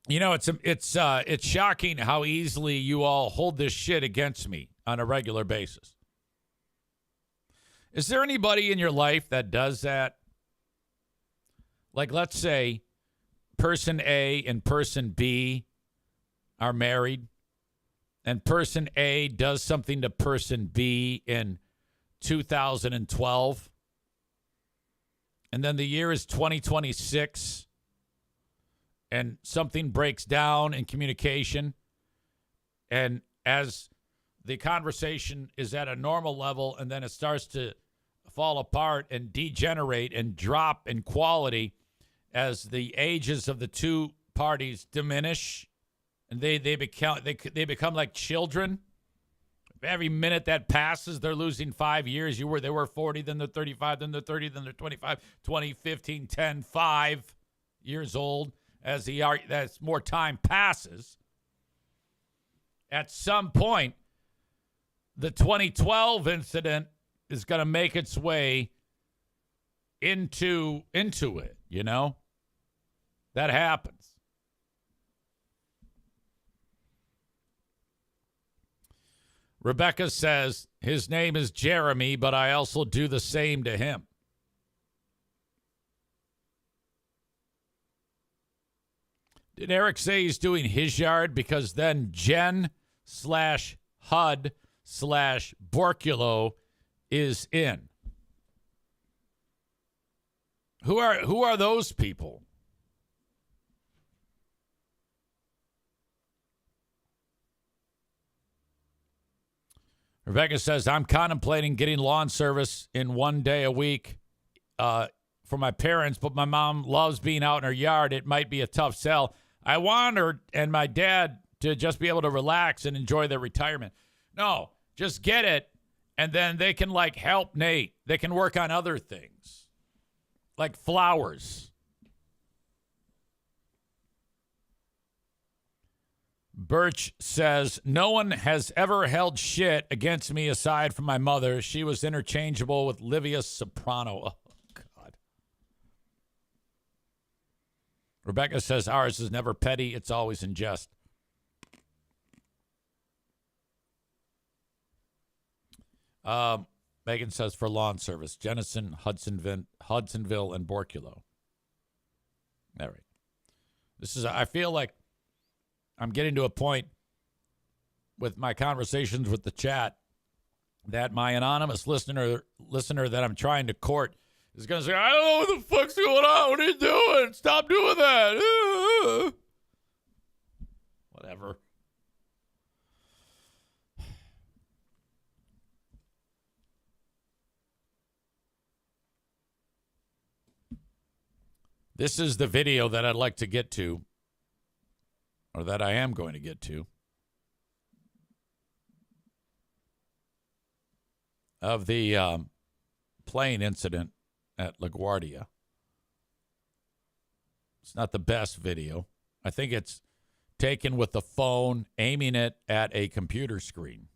[SPEAKER 1] You know, it's shocking how easily you all hold this shit against me on a regular basis. Is there anybody in your life that does that? Like, let's say person A and person B are married, and person A does something to person B in 2012, and then the year is 2026, and something breaks down in communication, and as the conversation is at a normal level, and then it starts to fall apart and degenerate and drop in quality as the ages of the two parties diminish, and they become like children. Every minute that passes, they're losing 5 years. They were 40, then they're 35, then they're 30, then they're 25, 20, 15, 10, 5 years old. As more time passes, at some point, the 2012 incident is going to make its way into it, you know? That happens. Rebecca says, his name is Jeremy, but I also do the same to him. Did Eric say he's doing his yard? Because then Jen/HUD/Borculo is in. Who are those people? Rebecca says, I'm contemplating getting lawn service in 1 day a week for my parents, but my mom loves being out in her yard. It might be a tough sell. I want her and my dad to just be able to relax and enjoy their retirement. No, just get it, and then they can, like, help Nate. They can work on other things, like flowers. Birch says, no one has ever held shit against me aside from my mother. She was interchangeable with Livia Soprano. Oh, God. Rebecca says, ours is never petty. It's always in jest. Megan says, for lawn service, Jennison, Hudsonville, and Borculo. All right. I feel like I'm getting to a point with my conversations with the chat that my anonymous listener that I'm trying to court is going to say, I don't know what the fuck's going on. What are you doing? Stop doing that. Whatever. This is the video that I'd like to get to, or that I am going to get to, of the plane incident at LaGuardia. It's not the best video. I think it's taken with the phone, aiming it at a computer screen.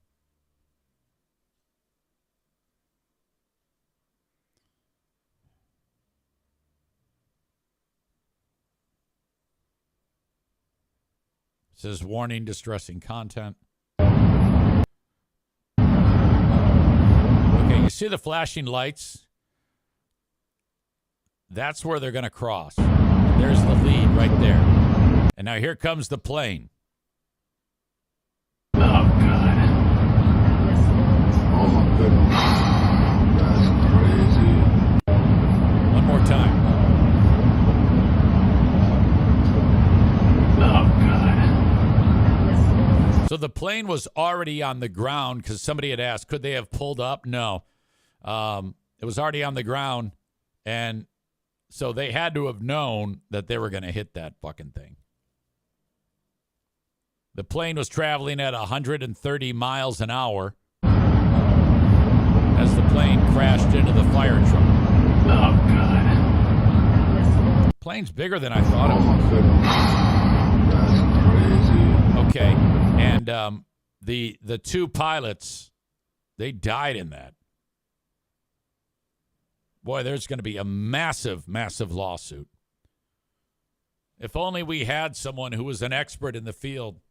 [SPEAKER 1] It says, warning, distressing content. Okay, you see the flashing lights? That's where they're going to cross. There's the lead right there. And now here comes the plane.
[SPEAKER 5] Oh, God. Oh, my goodness. That's crazy.
[SPEAKER 1] One more time.
[SPEAKER 5] Oh, God.
[SPEAKER 1] So the plane was already on the ground because somebody had asked, could they have pulled up? No. It was already on the ground, and so they had to have known that they were going to hit that fucking thing. The plane was traveling at 130 miles an hour as the plane crashed into the fire truck.
[SPEAKER 5] Oh, God.
[SPEAKER 1] Plane's bigger than I thought it
[SPEAKER 5] Oh,
[SPEAKER 1] was.
[SPEAKER 5] my goodness. That's crazy.
[SPEAKER 1] Okay, and the two pilots, they died in that. Boy, there's going to be a massive, massive lawsuit. If only we had someone who was an expert in the field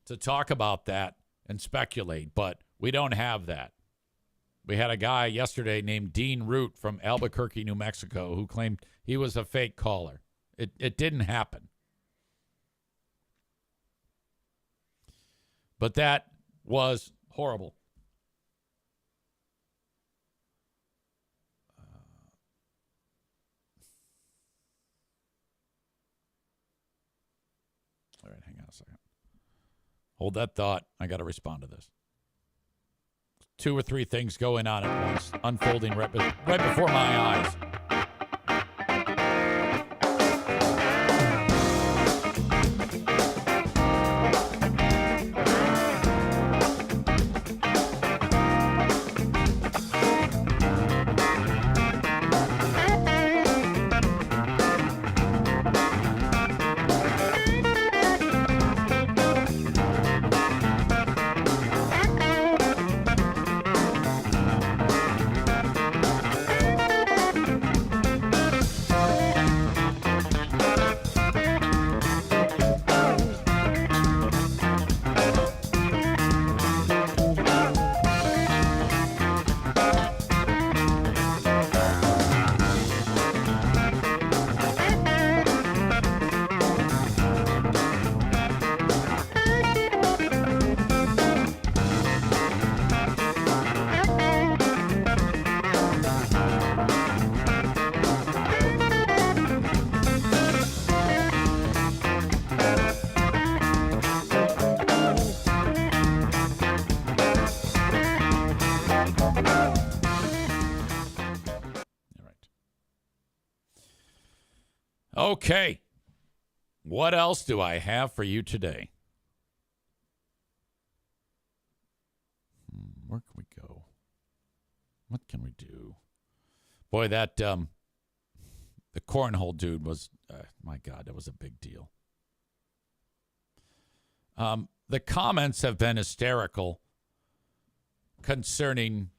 [SPEAKER 1] to talk about that and speculate, but we don't have that. We had a guy yesterday named Dean Root from Albuquerque, New Mexico, who claimed he was a fake caller. It didn't happen. But that was horrible. All right, hang on a second. Hold that thought. I got to respond to this. 2 or 3 things going on at once, unfolding right before my eyes. Okay. What else do I have for you today? Where can we go? What can we do? Boy, that the cornhole dude was, my God, that was a big deal. The comments have been hysterical concerning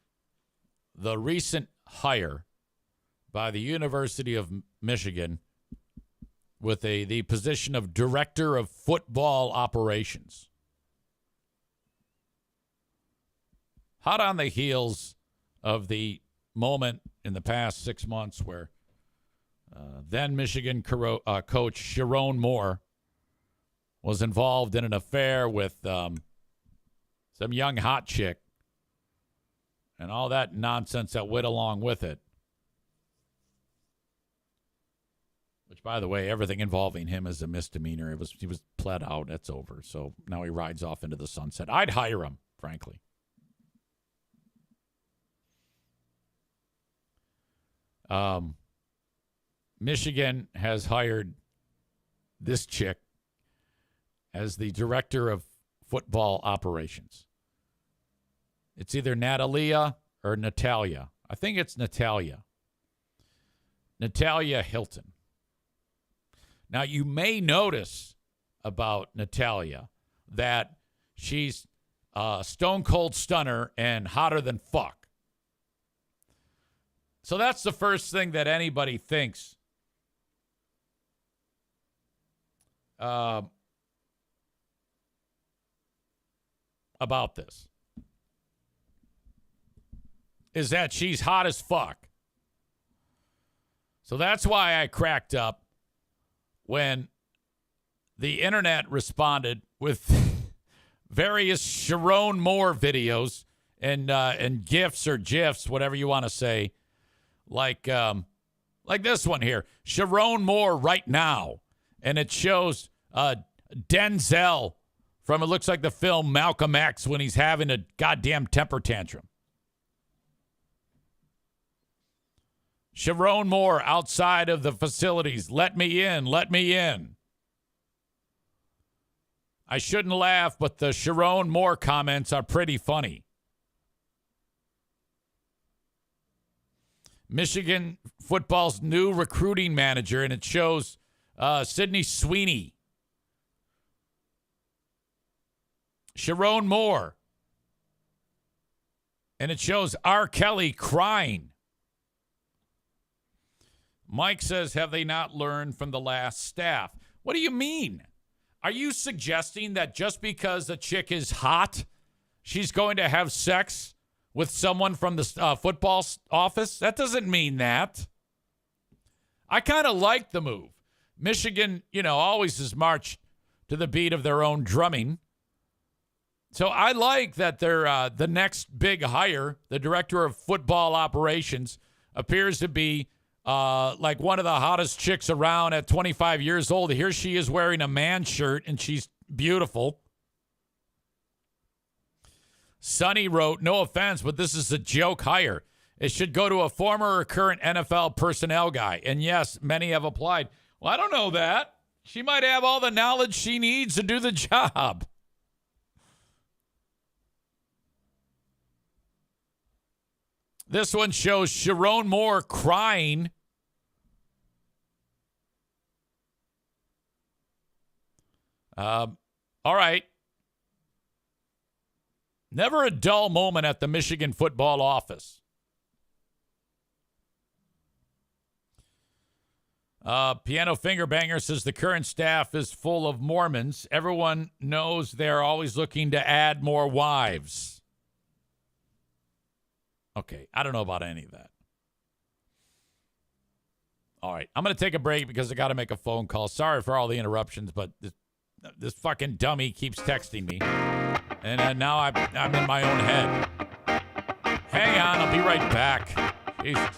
[SPEAKER 1] the recent hire by the University of Michigan with the position of Director of Football Operations. Hot on the heels of the moment in the past 6 months where then Michigan coach Sharon Moore was involved in an affair with some young hot chick and all that nonsense that went along with it. Which, by the way, everything involving him is a misdemeanor. He was pled out. That's over. So now he rides off into the sunset. I'd hire him, frankly. Michigan has hired this chick as the Director of Football Operations. It's either Natalia or Natalia. I think it's Natalia. Natalia Hilton. Now, you may notice about Natalia that she's a stone cold stunner and hotter than fuck. So that's the first thing that anybody thinks about this, is that she's hot as fuck. So that's why I cracked up when the internet responded with various Sharon Moore videos and GIFs or GIFs, whatever you want to say, like this one here, Sharon Moore right now, and it shows Denzel from, it looks like the film Malcolm X, when he's having a goddamn temper tantrum. Sharon Moore outside of the facilities. Let me in. Let me in. I shouldn't laugh, but the Sharon Moore comments are pretty funny. Michigan football's new recruiting manager, and it shows Sydney Sweeney. Sharon Moore. And it shows R. Kelly crying. Mike says, have they not learned from the last staff? What do you mean? Are you suggesting that just because the chick is hot, she's going to have sex with someone from the football office? That doesn't mean that. I kind of like the move. Michigan, always has marched to the beat of their own drumming. So I like that they're the next big hire, the Director of Football Operations, appears to be like one of the hottest chicks around at 25 years old. Here she is wearing a man shirt, and she's beautiful. Sonny wrote, no offense, but this is a joke hire. It should go to a former or current NFL personnel guy. And yes, many have applied. Well, I don't know that. She might have all the knowledge she needs to do the job. This one shows Sharon Moore crying. All right. Never a dull moment at the Michigan football office. Piano Finger Banger says the current staff is full of Mormons. Everyone knows they're always looking to add more wives. Okay, I don't know about any of that. All right, I'm going to take a break because I got to make a phone call. Sorry for all the interruptions, but this fucking dummy keeps texting me. And now I'm in my own head. Hang on, I'll be right back. Jesus.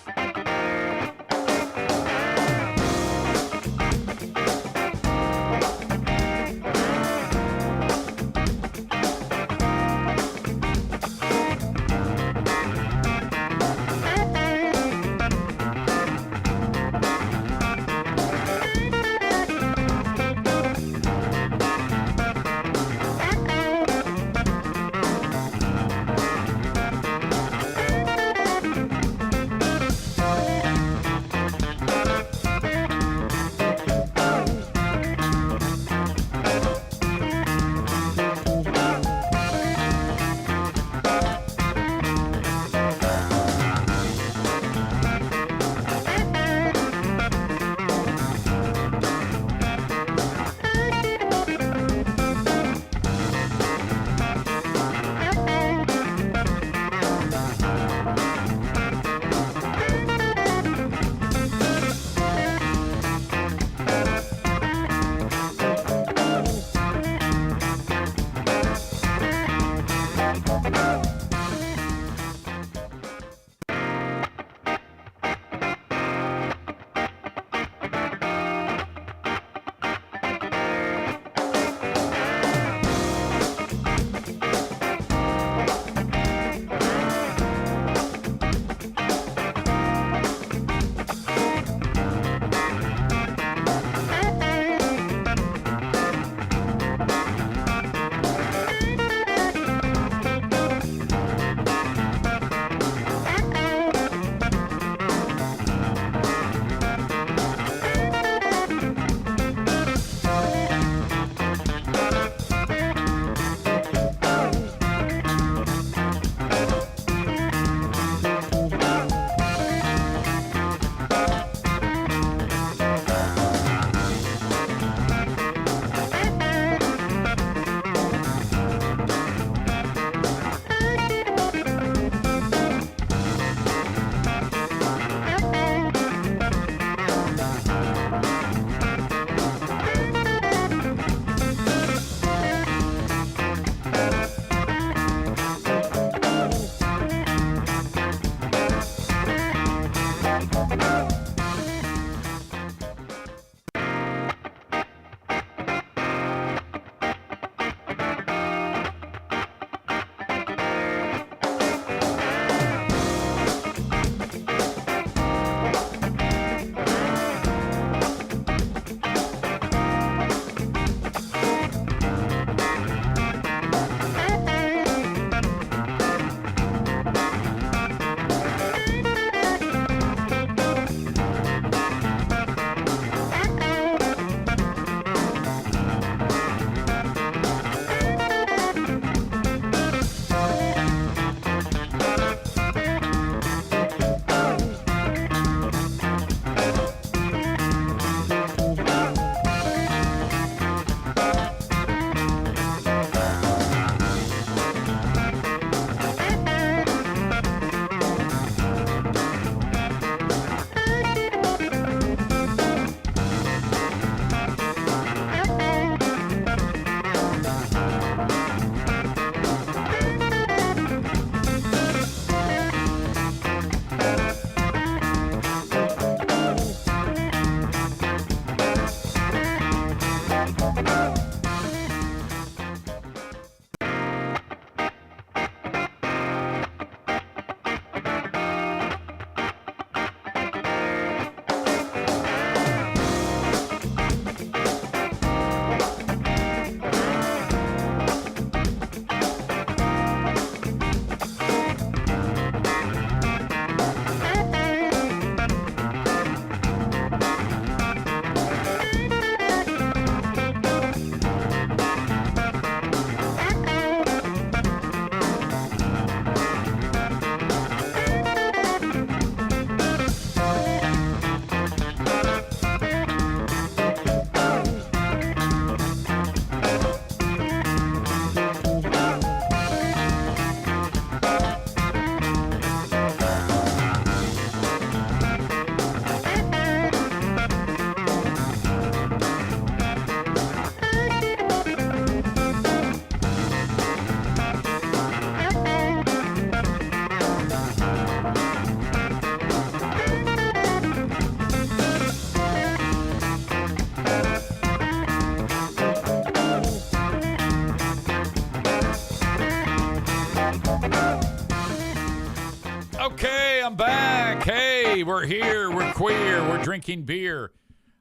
[SPEAKER 1] we're here, we're queer, we're drinking beer.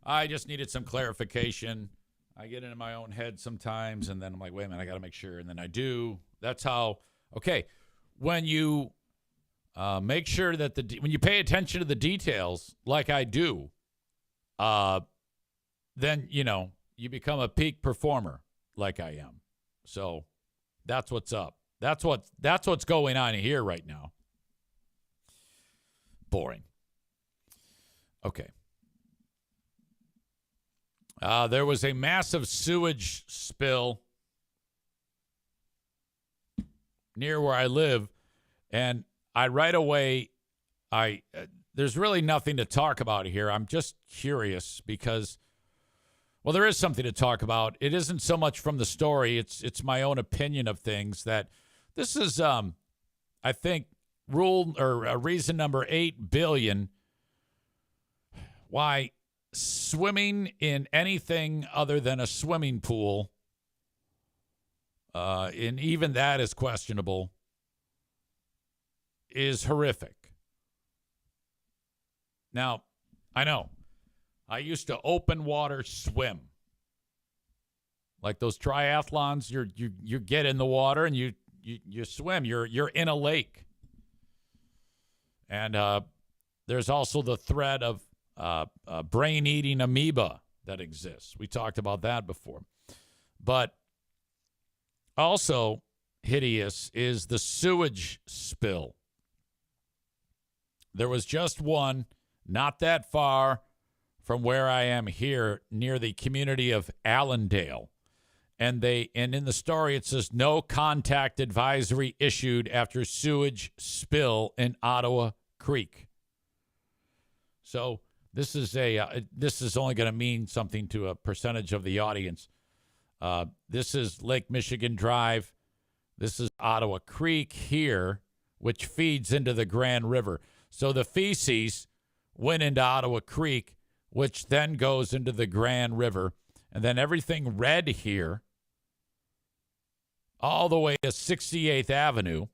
[SPEAKER 1] I just needed some clarification. I get into my own head sometimes, and then I'm like, wait a minute, I got to make sure, and then I do. That's how, okay, when you make sure that when you pay attention to the details like I do, then, you become a peak performer like I am. So that's what's up. That's what's going on here right now. Boring. Okay. There was a massive sewage spill near where I live, and there's really nothing to talk about here. I'm just curious because, well, there is something to talk about. It isn't so much from the story. It's my own opinion of things that this is, I think, reason number 8 billion why swimming in anything other than a swimming pool, and even that is questionable, is horrific. Now, I know. I used to open water swim. Like those triathlons, you get in the water and you swim. You're in a lake. And there's also the threat of brain-eating amoeba that exists. We talked about that before. But also hideous is the sewage spill. There was just one not that far from where I am here near the community of Allendale. And in the story, it says no contact advisory issued after sewage spill in Ottawa Creek. So this is only going to mean something to a percentage of the audience. This is Lake Michigan Drive. This is Ottawa Creek here, which feeds into the Grand River. So the feces went into Ottawa Creek, which then goes into the Grand River. And then everything red here, all the way to 68th Avenue,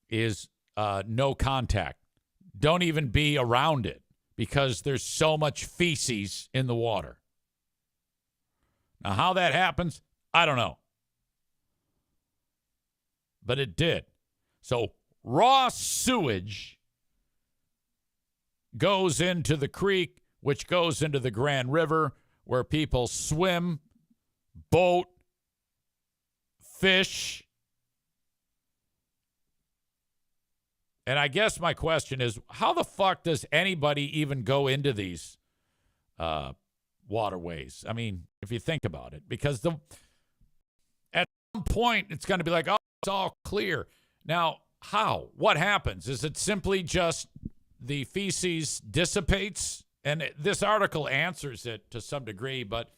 [SPEAKER 1] is no contact. Don't even be around it because there's so much feces in the water. Now, how that happens, I don't know. But it did. So raw sewage goes into the creek, which goes into the Grand River, where people swim, boat, fish. And I guess my question is, how the fuck does anybody even go into these waterways? I mean, if you think about it, because at some point it's going to be like, oh, it's all clear. Now, how? What happens? Is it simply just the feces dissipates? And this article answers it to some degree, but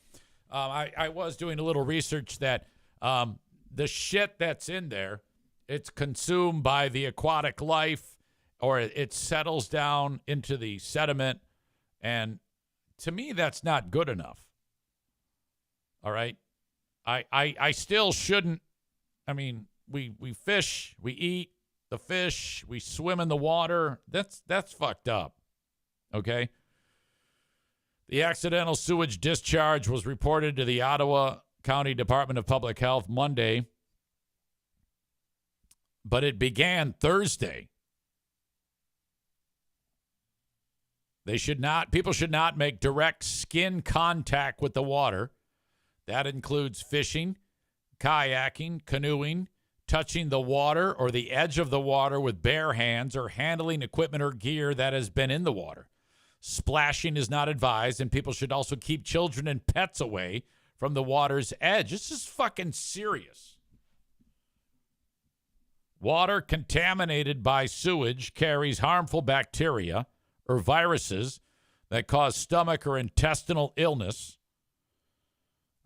[SPEAKER 1] I was doing a little research that the shit that's in there, it's consumed by the aquatic life, or it settles down into the sediment. And to me, that's not good enough. All right. I still shouldn't. I mean, we fish, we eat the fish, we swim in the water. That's fucked up. Okay. The accidental sewage discharge was reported to the Ottawa County Department of Public Health Monday, but it began Thursday. People should not make direct skin contact with the water. That includes fishing, kayaking, canoeing, touching the water or the edge of the water with bare hands, or handling equipment or gear that has been in the water. Splashing is not advised, and people should also keep children and pets away from the water's edge. This is fucking serious. Water contaminated by sewage carries harmful bacteria or viruses that cause stomach or intestinal illness.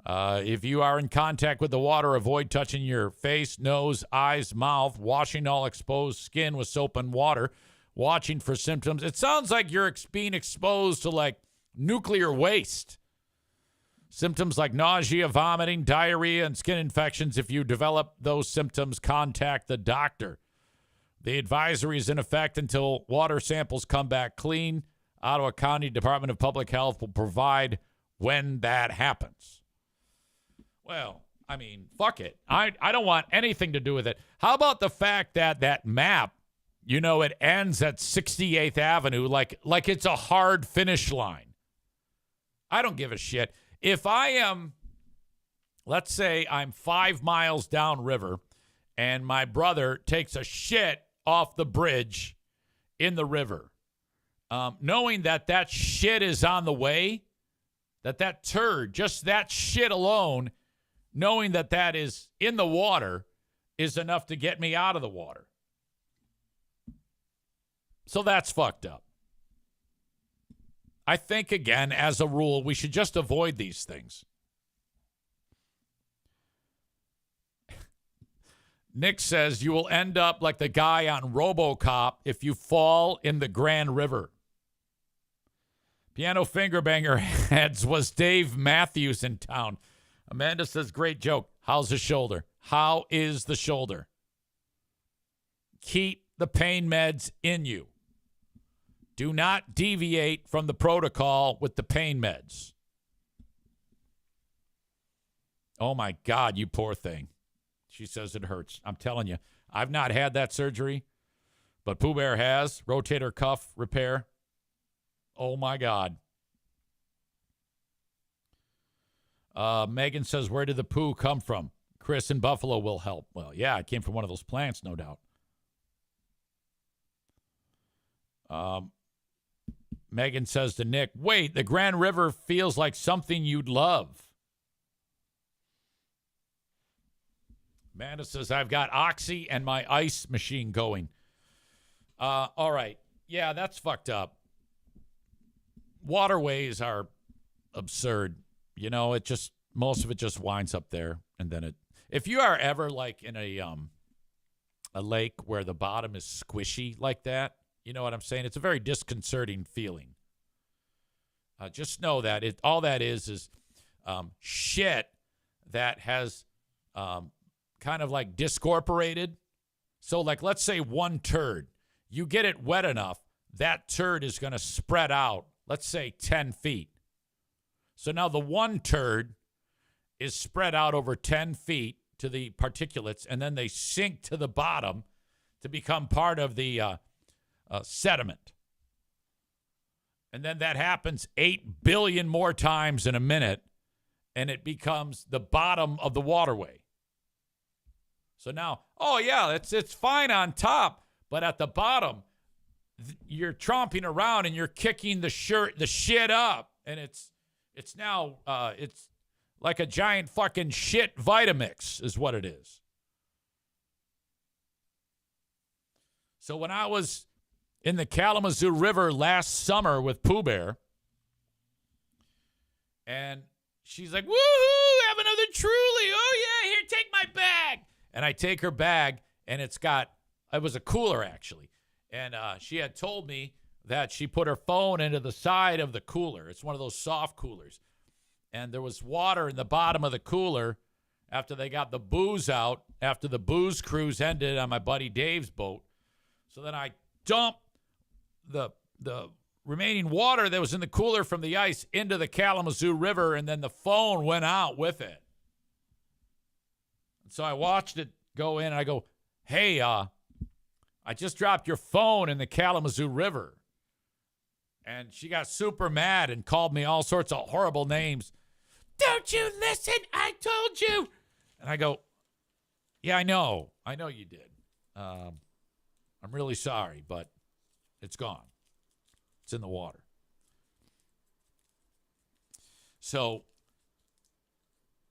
[SPEAKER 1] If you are in contact with the water, avoid touching your face, nose, eyes, mouth, washing all exposed skin with soap and water, watching for symptoms. It sounds like you're being exposed to like nuclear waste. Symptoms like nausea, vomiting, diarrhea, and skin infections. If you develop those symptoms, contact the doctor. The advisory is in effect until water samples come back clean. Ottawa County Department of Public Health will provide when that happens. Well, I mean, fuck it. I don't want anything to do with it. How about the fact that that map, you know, it ends at 68th Avenue like it's a hard finish line? I don't give a shit. If I am, let's say I'm 5 miles downriver and my brother takes a shit off the bridge in the river, knowing that shit is on the way, that turd, just that shit alone, knowing that is in the water is enough to get me out of the water. So that's fucked up. I think, again, as a rule, we should just avoid these things. Nick says you will end up like the guy on RoboCop if you fall in the Grand River. Piano Finger Banger Heads, was Dave Matthews in town? Amanda says, great joke. How's the shoulder? How is the shoulder? Keep the pain meds in you. Do not deviate from the protocol with the pain meds. Oh, my God, you poor thing. She says it hurts. I'm telling you, I've not had that surgery, but Pooh Bear has. Rotator cuff repair. Oh, my God. Megan says, where did the poo come from? Chris in Buffalo will help. Well, yeah, it came from one of those plants, no doubt. Megan says to Nick, wait, the Grand River feels like something you'd love. Amanda says, I've got Oxy and my ice machine going. All right. Yeah, that's fucked up. Waterways are absurd. You know, it just, most of it just winds up there. And then if you are ever like in a lake where the bottom is squishy like that, you know what I'm saying? It's a very disconcerting feeling. Just know that all that is shit that has kind of like discorporated. So like, let's say one turd, you get it wet enough, that turd is going to spread out, let's say 10 feet. So now the one turd is spread out over 10 feet to the particulates, and then they sink to the bottom to become part of the sediment. And then that happens 8 billion more times in a minute, and it becomes the bottom of the waterway. So now, oh yeah, it's fine on top, but at the bottom, you're tromping around and you're kicking the shit up, and it's now it's like a giant fucking shit Vitamix is what it is. So when I was in the Kalamazoo River last summer with Pooh Bear, and she's like, woohoo, have another Truly. Oh yeah, here, take my bag. And I take her bag, and it was a cooler actually. And she had told me that she put her phone into the side of the cooler. It's one of those soft coolers. And there was water in the bottom of the cooler after they got the booze out, after the booze cruise ended on my buddy Dave's boat. So then I dumped the remaining water that was in the cooler from the ice into the Kalamazoo River, and then the phone went out with it. And so I watched it go in, and I go, hey, I just dropped your phone in the Kalamazoo River. And she got super mad and called me all sorts of horrible names. Don't you listen? I told you. And I go, yeah, I know you did. I'm really sorry, but it's gone. It's in the water. So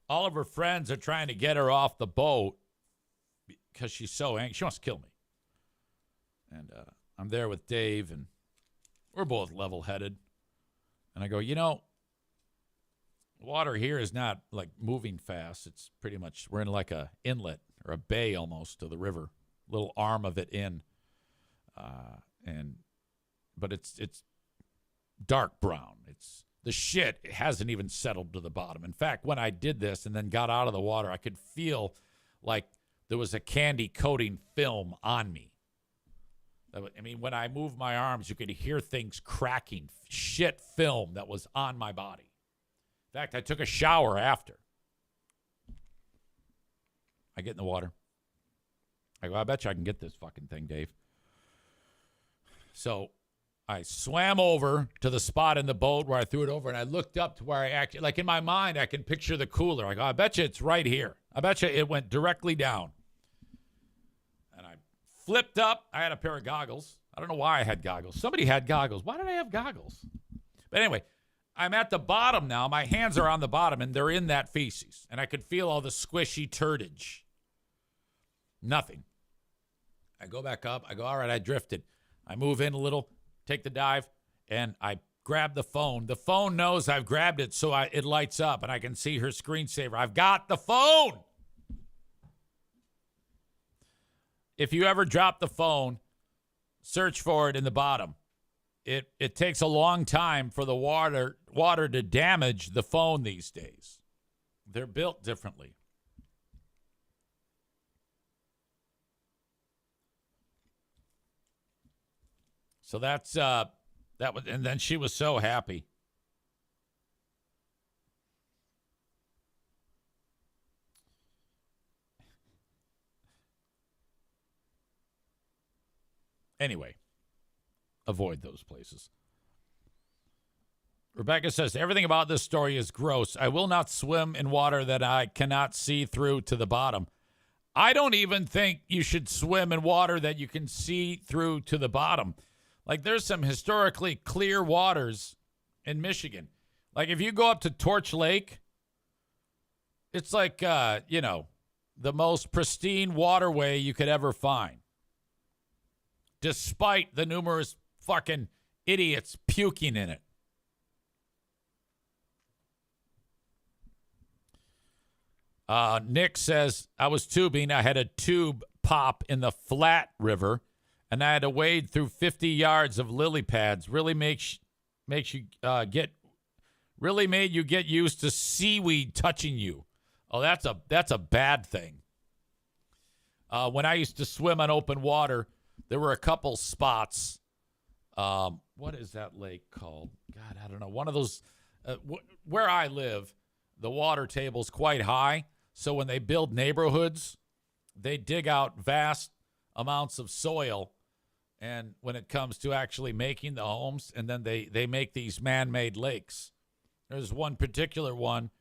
[SPEAKER 1] all of her friends are trying to get her off the boat because she's so angry. She wants to kill me. And I'm there with Dave, and we're both level-headed. And I go, water here is not like moving fast. It's pretty much, we're in like a inlet or a bay almost to the river, little arm of it in. But it's dark brown. The shit hasn't even settled to the bottom. In fact, when I did this and then got out of the water, I could feel like there was a candy coating film on me. I mean, when I moved my arms, you could hear things cracking, shit film that was on my body. In fact, I took a shower after. I get in the water. I go, I bet you I can get this fucking thing, Dave. So I swam over to the spot in the boat where I threw it over, and I looked up to where I actually, like in my mind, I can picture the cooler. I go, I bet you it's right here. I bet you it went directly down. And I flipped up. I had a pair of goggles. I don't know why I had goggles. Somebody had goggles. Why did I have goggles? But anyway, I'm at the bottom now. My hands are on the bottom, and they're in that feces. And I could feel all the squishy turdage. Nothing. I go back up. I go, all right, I drifted. I move in a little, take the dive, and I grab the phone. The phone knows I've grabbed it, so it lights up, and I can see her screensaver. I've got the phone. If you ever drop the phone, search for it in the bottom. It takes a long time for the water to damage the phone these days. They're built differently. So that's that was, and then she was so happy. Anyway, avoid those places. Rebecca says, everything about this story is gross. I will not swim in water that I cannot see through to the bottom. I don't even think you should swim in water that you can see through to the bottom. Like, there's some historically clear waters in Michigan. Like, if you go up to Torch Lake, it's like, the most pristine waterway you could ever find. Despite the numerous fucking idiots puking in it. Nick says, I was tubing. I had a tube pop in the Flat River, and I had to wade through 50 yards of lily pads. Really made you get used to seaweed touching you. Oh, that's a bad thing. When I used to swim on open water, there were a couple spots. What is that lake called? God, I don't know. One of those, where I live, the water table's quite high. So when they build neighborhoods, they dig out vast amounts of soil. And when it comes to actually making the homes, and then they make these man-made lakes. There's one particular one.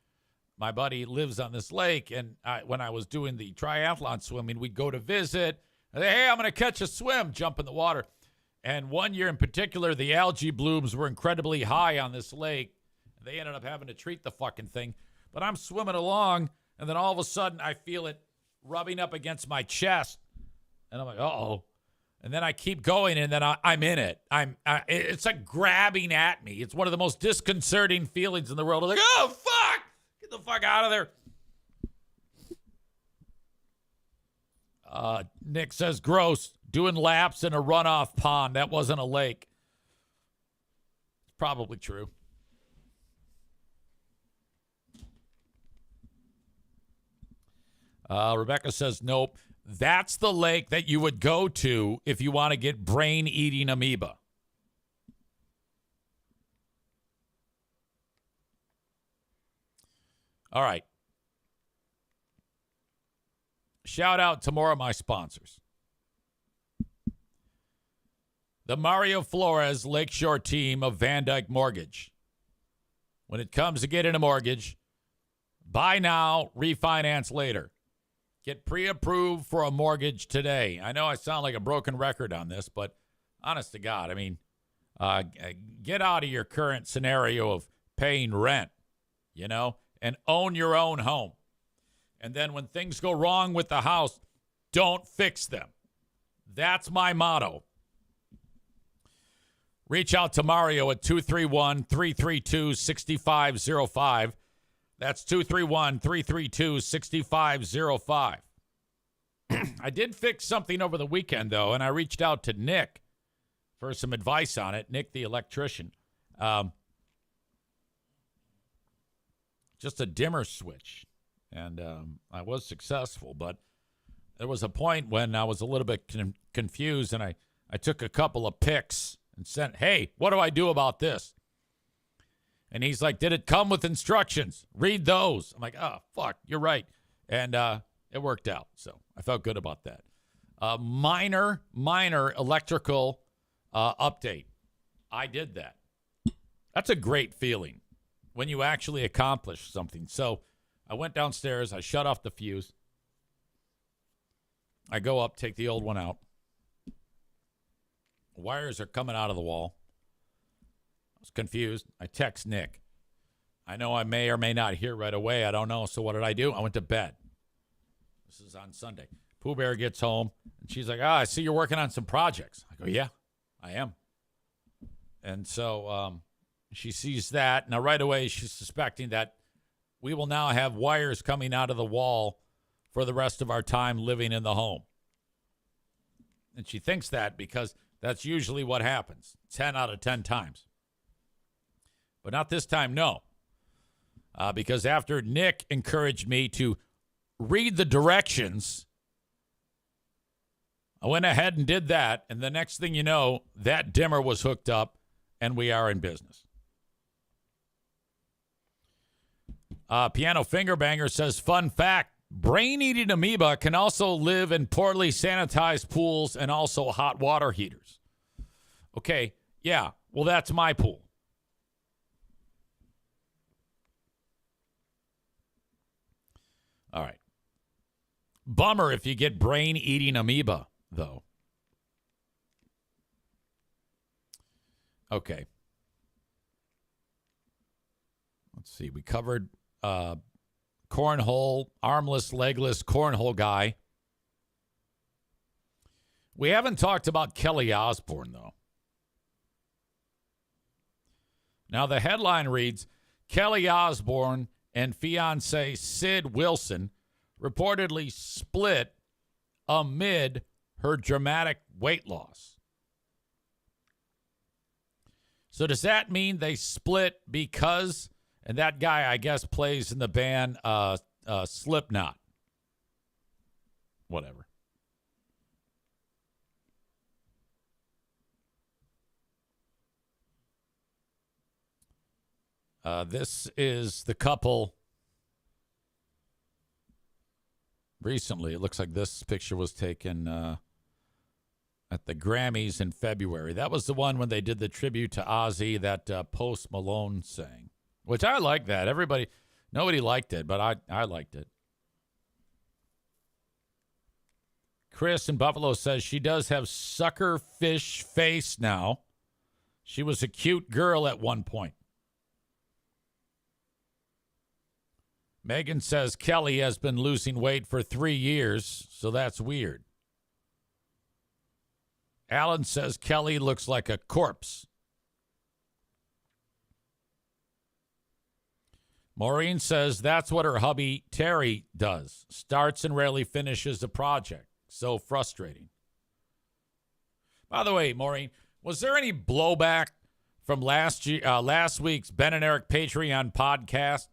[SPEAKER 1] My buddy lives on this lake, and when I was doing the triathlon swimming, we'd go to visit. And say, hey, I'm going to catch a swim, jump in the water. And one year in particular, the algae blooms were incredibly high on this lake. They ended up having to treat the fucking thing. But I'm swimming along, and then all of a sudden I feel it rubbing up against my chest. And I'm like, uh-oh. And then I keep going, and then I'm in it. It's like grabbing at me. It's one of the most disconcerting feelings in the world. I'm like, oh, fuck! Get the fuck out of there. Nick says, gross. Doing laps in a runoff pond. That wasn't a lake. It's probably true. Rebecca says, nope. That's the lake that you would go to if you want to get brain-eating amoeba. All right. Shout out to more of my sponsors. The Mario Flores Lakeshore team of Van Dyke Mortgage. When it comes to getting a mortgage, buy now, refinance later. Get pre-approved for a mortgage today. I know I sound like a broken record on this, but honest to God, I mean, get out of your current scenario of paying rent, and own your own home. And then when things go wrong with the house, don't fix them. That's my motto. Reach out to Mario at 231-332-6505. That's 231-332-6505. I did fix something over the weekend, though, and I reached out to Nick for some advice on it. Nick, the electrician. Just a dimmer switch. And I was successful, but there was a point when I was a little bit confused, and I I took a couple of pics and sent, hey, what do I do about this? And he's like, did it come with instructions? Read those. I'm like, oh, fuck, you're right. And it worked out. So I felt good about that. Minor electrical update. I did that. That's a great feeling when you actually accomplish something. So I went downstairs. I shut off the fuse. I go up, take the old one out. Wires are coming out of the wall. I was confused. I text Nick. I know I may or may not hear right away. I don't know. So what did I do? I went to bed. This is on Sunday. Pooh Bear gets home, and she's like, I see you're working on some projects. I go, yeah, I am. And so she sees that. Now, right away, she's suspecting that we will now have wires coming out of the wall for the rest of our time living in the home. And she thinks that because that's usually what happens 10 out of 10 times. But not this time, no. Because after Nick encouraged me to read the directions, I went ahead and did that. And the next thing you know, that dimmer was hooked up and we are in business. Piano Finger Banger says, fun fact, brain-eating amoeba can also live in poorly sanitized pools and also hot water heaters. Okay, yeah, well, that's my pool. All right. Bummer if you get brain-eating amoeba, though. Okay. Let's see. We covered cornhole, armless, legless cornhole guy. We haven't talked about Kelly Osbourne, though. Now, the headline reads, Kelly Osbourne and fiancé Sid Wilson reportedly split amid her dramatic weight loss. So does that mean they split because, and that guy, I guess, plays in the band Slipknot? Whatever. This is the couple recently. It looks like this picture was taken at the Grammys in February. That was the one when they did the tribute to Ozzy that Post Malone sang, which I like that. Nobody liked it, but I liked it. Chris in Buffalo says she does have sucker fish face now. She was a cute girl at one point. Megan says Kelly has been losing weight for 3 years, so that's weird. Alan says Kelly looks like a corpse. Maureen says that's what her hubby Terry does. Starts and rarely finishes a project. So frustrating. By the way, Maureen, was there any blowback from last week's Ben and Eric Patreon podcast?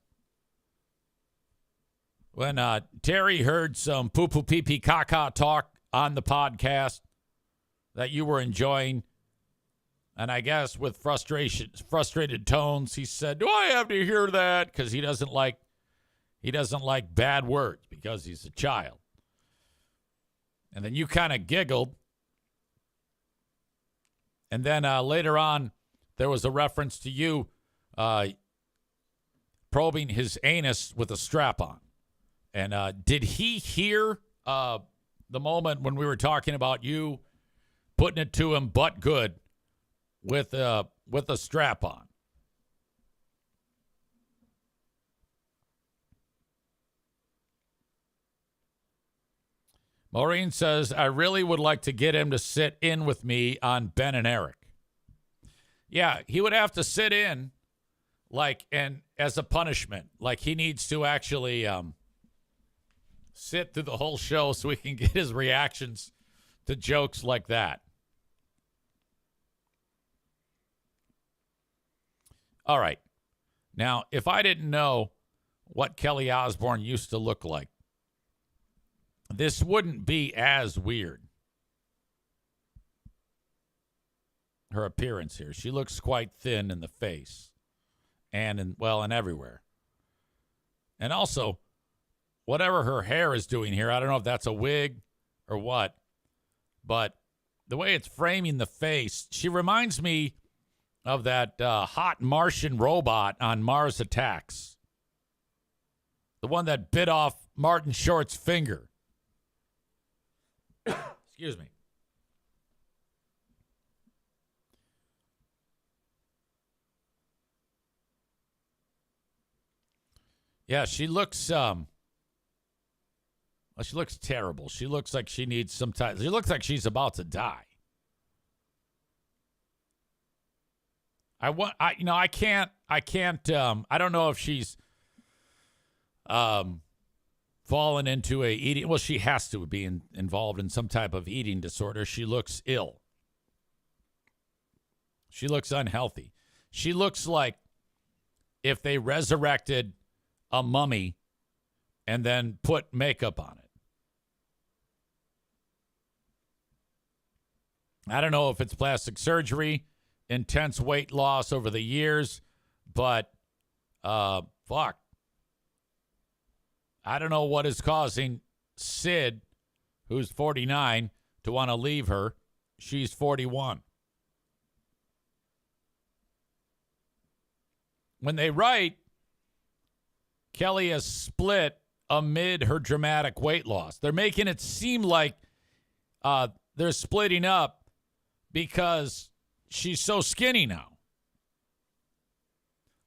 [SPEAKER 1] When Terry heard some poo-poo pee-pee caca talk on the podcast that you were enjoying, and I guess with frustrated tones, he said, "Do I have to hear that?" Because he doesn't like bad words because he's a child. And then you kind of giggled, and then later on, there was a reference to you probing his anus with a strap on. And did he hear the moment when we were talking about you putting it to him butt good with a strap on? Maureen says, I really would like to get him to sit in with me on Ben and Eric. Yeah, he would have to sit in and as a punishment. Like he needs to actually sit through the whole show so we can get his reactions to jokes like that. All right. Now, if I didn't know what Kelly Osbourne used to look like, this wouldn't be as weird. her appearance here. She looks quite thin in the face and and everywhere. And also, whatever her hair is doing here, I don't know if that's a wig or what, but the way it's framing the face, she reminds me of that hot Martian robot on Mars Attacks. The one that bit off Martin Short's finger. Excuse me. Yeah, she looks she looks terrible. She looks like she needs some time. She looks like she's about to die. I can't I don't know if she's fallen into a eating, well, she has to be involved in some type of eating disorder. She looks ill. She looks unhealthy. She looks like if they resurrected a mummy and then put makeup on it. I don't know if it's plastic surgery, intense weight loss over the years, but fuck. I don't know what is causing Sid, who's 49, to want to leave her. She's 41. When they write, Kelly has split amid her dramatic weight loss. They're making it seem like they're splitting up because she's so skinny now.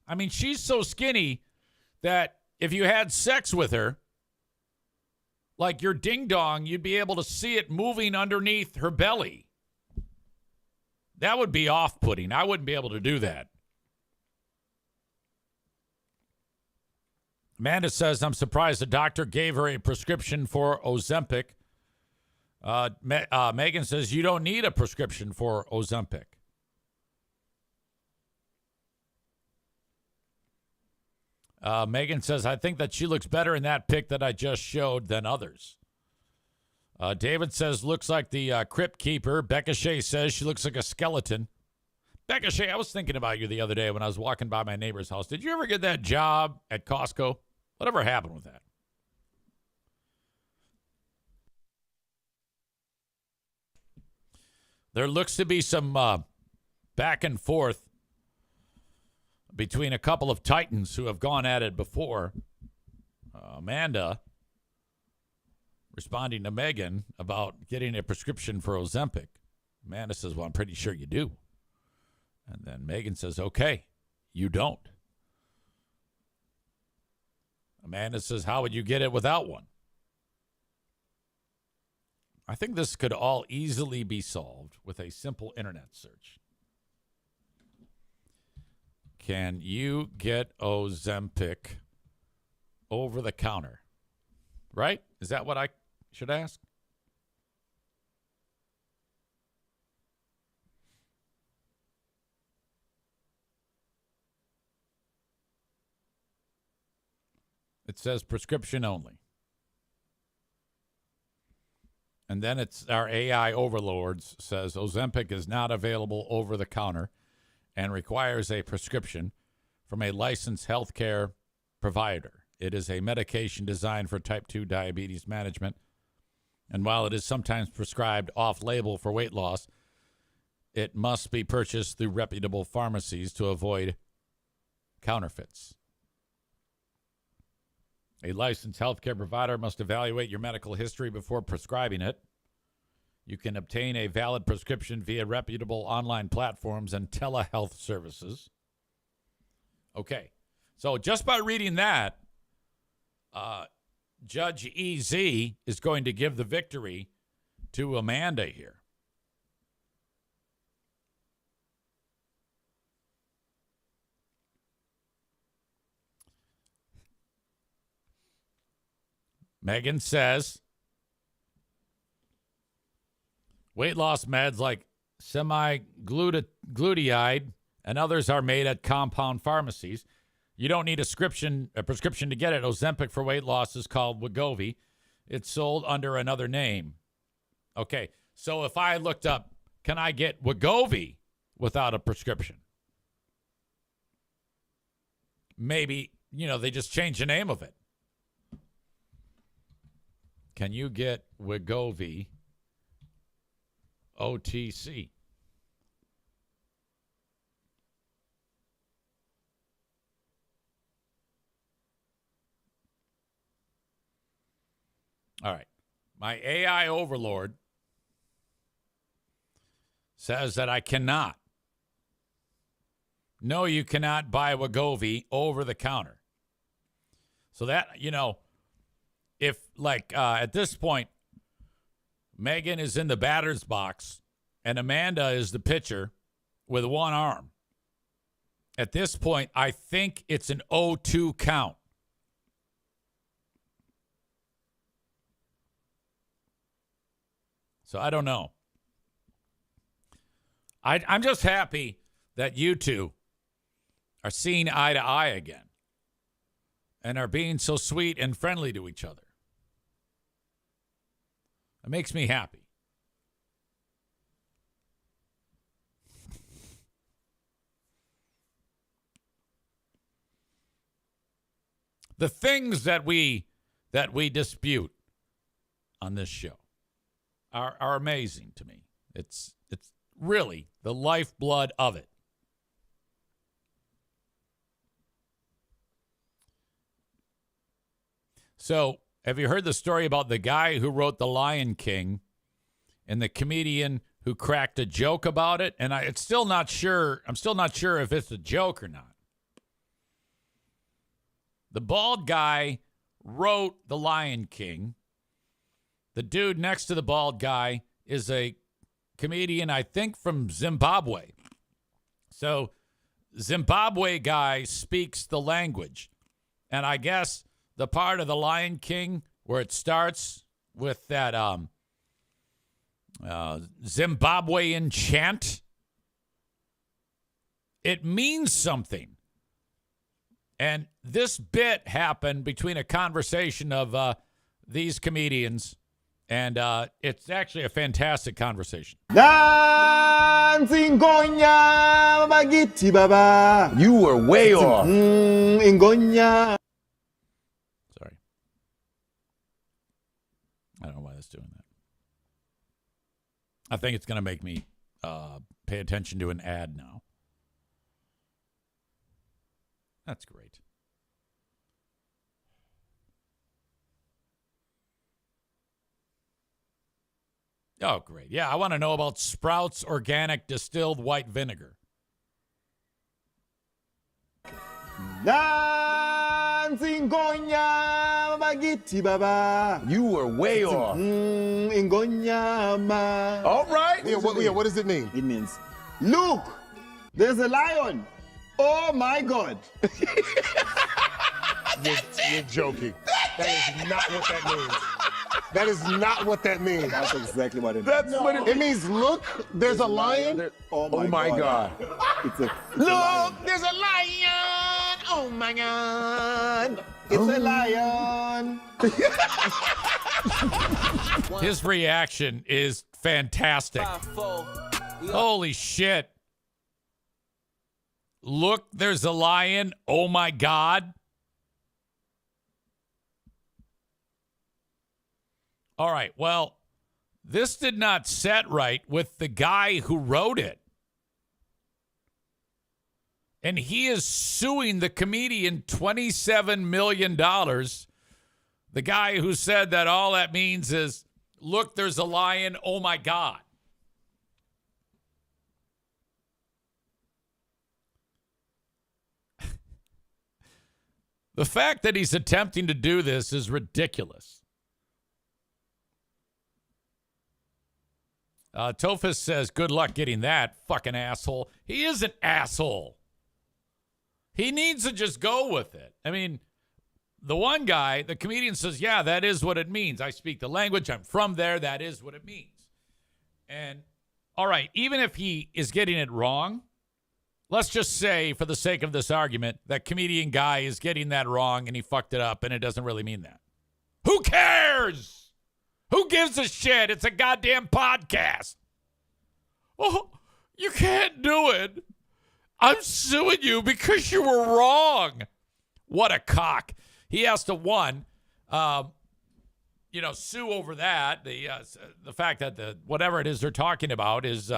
[SPEAKER 1] I mean, she's so skinny that if you had sex with her, like your ding-dong, you'd be able to see it moving underneath her belly. That would be off-putting. I wouldn't be able to do that. Amanda says, I'm surprised the doctor gave her a prescription for Ozempic. Megan says, you don't need a prescription for Ozempic. Megan says, I think that she looks better in that pic that I just showed than others. David says, looks like the crypt keeper. Becca Shea says she looks like a skeleton. Becca Shea, I was thinking about you the other day when I was walking by my neighbor's house. Did you ever get that job at Costco? Whatever happened with that? There looks to be some back and forth between a couple of titans who have gone at it before. Amanda responding to Megan about getting a prescription for Ozempic. Amanda says, well, I'm pretty sure you do. And then Megan says, okay, you don't. Amanda says, how would you get it without one? I think this could all easily be solved with a simple internet search. Can you get Ozempic over the counter? Right? Is that what I should ask? It says prescription only. And then it's our AI overlords says Ozempic is not available over the counter and requires a prescription from a licensed healthcare provider. It is a medication designed for type 2 diabetes management. And while it is sometimes prescribed off-label for weight loss, it must be purchased through reputable pharmacies to avoid counterfeits. A licensed healthcare provider must evaluate your medical history before prescribing it. You can obtain a valid prescription via reputable online platforms and telehealth services. Okay, so just by reading that, Judge EZ is going to give the victory to Amanda here. Megan says weight loss meds like semi-glutathione and others are made at compound pharmacies. You don't need a prescription to get it. Ozempic for weight loss is called Wegovy. It's sold under another name. Okay, so if I looked up, can I get Wegovy without a prescription. Maybe, they just changed the name of it. Can you get Wegovy OTC? All right. My AI overlord says that I cannot. No, you cannot buy Wegovy over the counter. So that, if at this point, Megan is in the batter's box and Amanda is the pitcher with one arm. At this point, I think it's an 0-2 count. So I don't know. I'm just happy that you two are seeing eye to eye again and are being so sweet and friendly to each other. It makes me happy. The things that we dispute on this show are amazing to me. It's really the lifeblood of it. So, have you heard the story about the guy who wrote The Lion King and the comedian who cracked a joke about it? And I'm still not sure if it's a joke or not. The bald guy wrote The Lion King. The dude next to the bald guy is a comedian, I think, from Zimbabwe. So Zimbabwe guy speaks the language. And I guess the part of The Lion King where it starts with that Zimbabwean chant, it means something. And this bit happened between a conversation of these comedians, and it's actually a fantastic conversation.
[SPEAKER 6] Dancing Gonya Bagiti Baba.
[SPEAKER 7] You were way off.
[SPEAKER 6] Ingonya.
[SPEAKER 1] Sorry. I don't know why that's doing that. I think it's going to make me pay attention to an ad now. That's great. Oh, great. Yeah, I want to know about Sprouts Organic Distilled White Vinegar.
[SPEAKER 6] Dancing Gonya Bagiti Baba.
[SPEAKER 7] You were way off.
[SPEAKER 6] Ingonya Ma.
[SPEAKER 7] All right.
[SPEAKER 6] What does it mean? It means, look, there's a lion. Oh my God.
[SPEAKER 8] You're joking. That is not what that means. That is not what that means.
[SPEAKER 6] That's exactly what it means.
[SPEAKER 8] That's what it means. Look, there's a lion.
[SPEAKER 6] Oh my God. It's a
[SPEAKER 8] Look, there's a lion. Oh my God.
[SPEAKER 6] It's a lion.
[SPEAKER 1] His reaction is fantastic. Holy shit. Look, there's a lion. Oh my God. All right, well, this did not set right with the guy who wrote it. And he is suing the comedian $27 million. The guy who said that all that means is, look, there's a lion. Oh, my God. The fact that he's attempting to do this is ridiculous. Tophus says, good luck getting that, fucking asshole. He is an asshole. He needs to just go with it. I mean, the one guy, the comedian says, yeah, that is what it means. I speak the language. I'm from there. That is what it means. And, all right, even if he is getting it wrong, let's just say, for the sake of this argument, that comedian guy is getting that wrong and he fucked it up and it doesn't really mean that. Who cares? Who gives a shit? It's a goddamn podcast. Oh, You can't do it. I'm suing you because you were wrong. What a cock. He has to, sue over that. The fact that whatever it is they're talking about is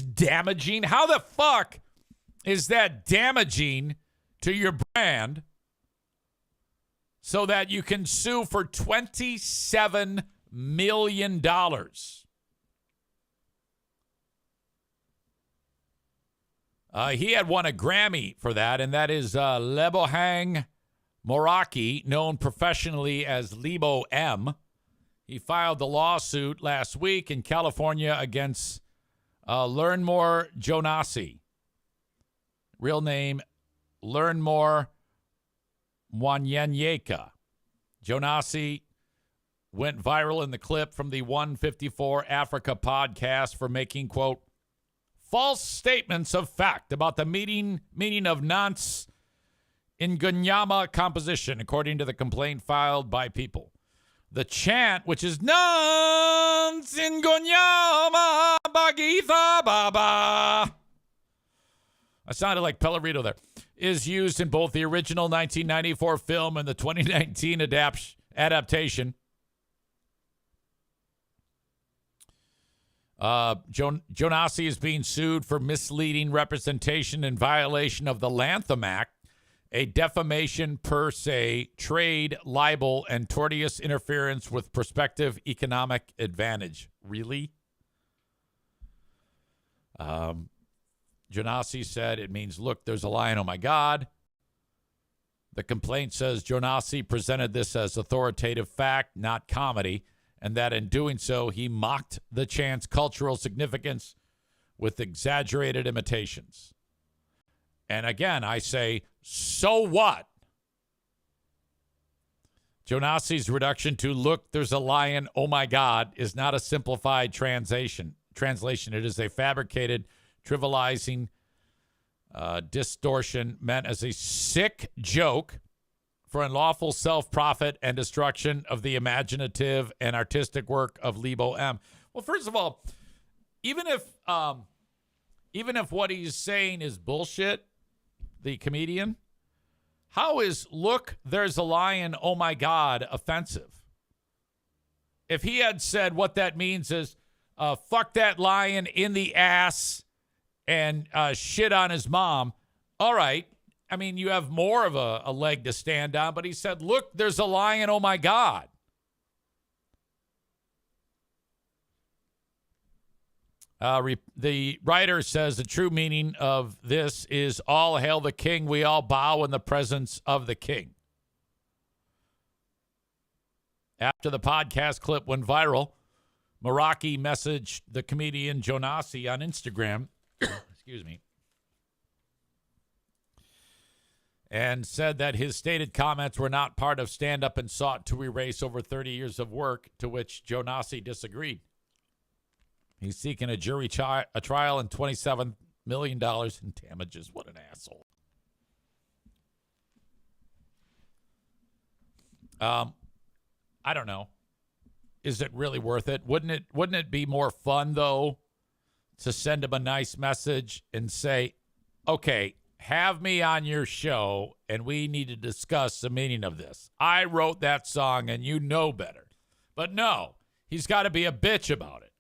[SPEAKER 1] damaging. How the fuck is that damaging to your brand so that you can sue for $27 million? He had won a Grammy for that, and that is Lebohang Moraki, known professionally as Lebo M. He filed the lawsuit last week in California against Learnmore Jonasi. Real name, Learnmore Mwanyanyeka. Jonasi went viral in the clip from the 154 Africa podcast for making, quote, false statements of fact about the meaning of Nance Ingonyama composition, according to the complaint filed by People. The chant, which is Nance Ingonyama Bagitha Baba, I sounded like Pellerito there, is used in both the original 1994 film and the 2019 adaptation. Jonasi is being sued for misleading representation in violation of the Lanham Act, a defamation per se, trade, libel, and tortious interference with prospective economic advantage. Really? Jonasi said it means, look, there's a lion, oh my God. The complaint says Jonasi presented this as authoritative fact, not comedy, and that in doing so, he mocked the chant's cultural significance with exaggerated imitations. And again, I say, so what? Jonasi's reduction to, look, there's a lion, oh my God, is not a simplified translation. It is a fabricated, trivializing distortion meant as a sick joke for unlawful self-profit and destruction of the imaginative and artistic work of Lebo M. Well, first of all, even if what he's saying is bullshit, the comedian, how is look, there's a lion, oh my God, offensive? If he had said what that means is fuck that lion in the ass and shit on his mom, all right. I mean, you have more of a leg to stand on, but he said, look, there's a lion, oh my God. The writer says the true meaning of this is all hail the king. We all bow in the presence of the king. After the podcast clip went viral, Meraki messaged the comedian Jonasi on Instagram, excuse me, and said that his stated comments were not part of stand-up and sought to erase over 30 years of work, to which Jonasi disagreed. He's seeking a jury trial and $27 million in damages. What an asshole. I don't know. Is it really worth it? Wouldn't it be more fun, though, to send him a nice message and say, okay, have me on your show, and we need to discuss the meaning of this. I wrote that song, and you know better. But no, he's got to be a bitch about it.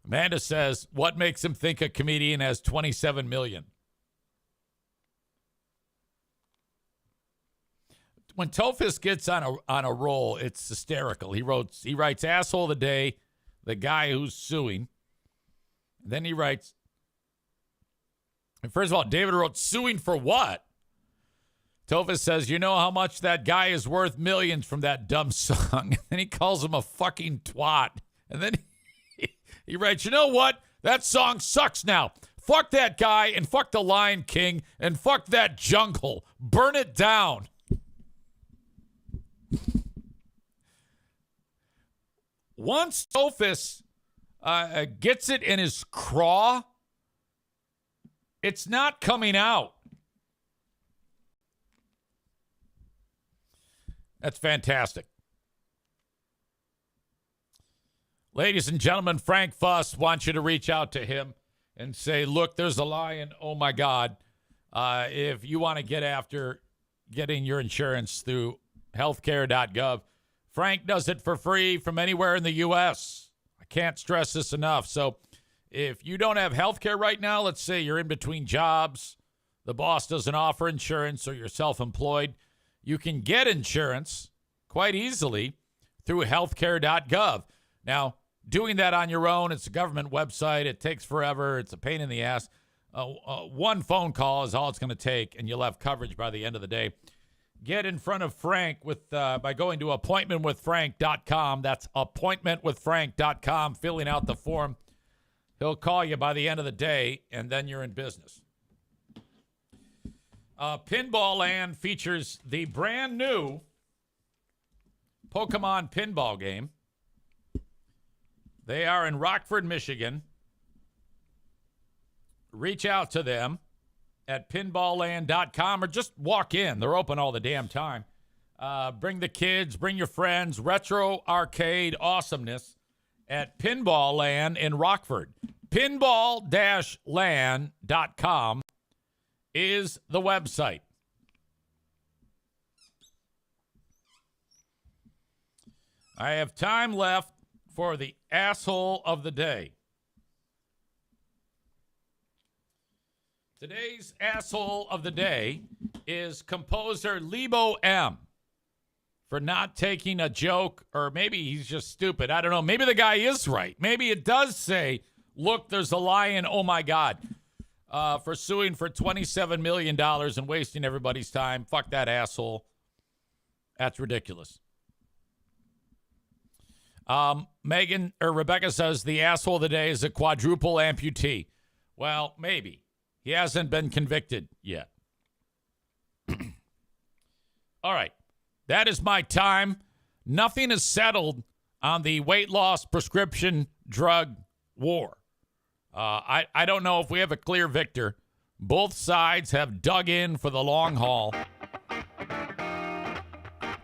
[SPEAKER 1] Amanda says, what makes him think a comedian has 27 million? When Tofus gets on a roll, it's hysterical. He writes asshole of the day, the guy who's suing. And then he writes, and first of all, David wrote, suing for what? Tofus says, you know how much that guy is worth? Millions from that dumb song. And then he calls him a fucking twat. And then he writes, you know what? That song sucks now. Fuck that guy and fuck the Lion King and fuck that jungle. Burn it down. Once Tofus gets it in his craw, it's not coming out. That's fantastic. Ladies and gentlemen, Frank Fuss wants you to reach out to him and say, look, there's a lion. Oh, my God. If you want to get after getting your insurance through healthcare.gov, Frank does it for free from anywhere in the U.S. I can't stress this enough. So if you don't have healthcare right now, let's say you're in between jobs, the boss doesn't offer insurance, or you're self-employed, you can get insurance quite easily through healthcare.gov. Now, doing that on your own, it's a government website. It takes forever. It's a pain in the ass. One phone call is all it's going to take, and you'll have coverage by the end of the day. Get in front of Frank by going to appointmentwithfrank.com. That's appointmentwithfrank.com, filling out the form. He'll call you by the end of the day, and then you're in business. Pinball Land features the brand new Pokemon pinball game. They are in Rockford, Michigan. Reach out to them at pinballland.com or just walk in. They're open all the damn time. Bring the kids, bring your friends. Retro arcade awesomeness at Pinball Land in Rockford. Pinball-land.com is the website. I have time left for the asshole of the day. Today's asshole of the day is composer Lebo M. for not taking a joke, or maybe he's just stupid. I don't know. Maybe the guy is right. Maybe it does say, look, there's a lion. Oh, my God. For suing for $27 million and wasting everybody's time. Fuck that asshole. That's ridiculous. Rebecca says the asshole of the day is a quadruple amputee. Well, maybe. He hasn't been convicted yet. All right. That is my time. Nothing is settled on the weight loss prescription drug war. I don't know if we have a clear victor. Both sides have dug in for the long haul.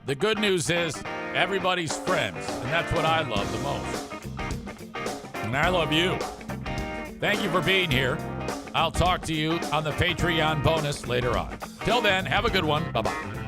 [SPEAKER 1] The good news is everybody's friends, and that's what I love the most. And I love you. Thank you for being here. I'll talk to you on the Patreon bonus later on. Till then, have a good one. Bye-bye.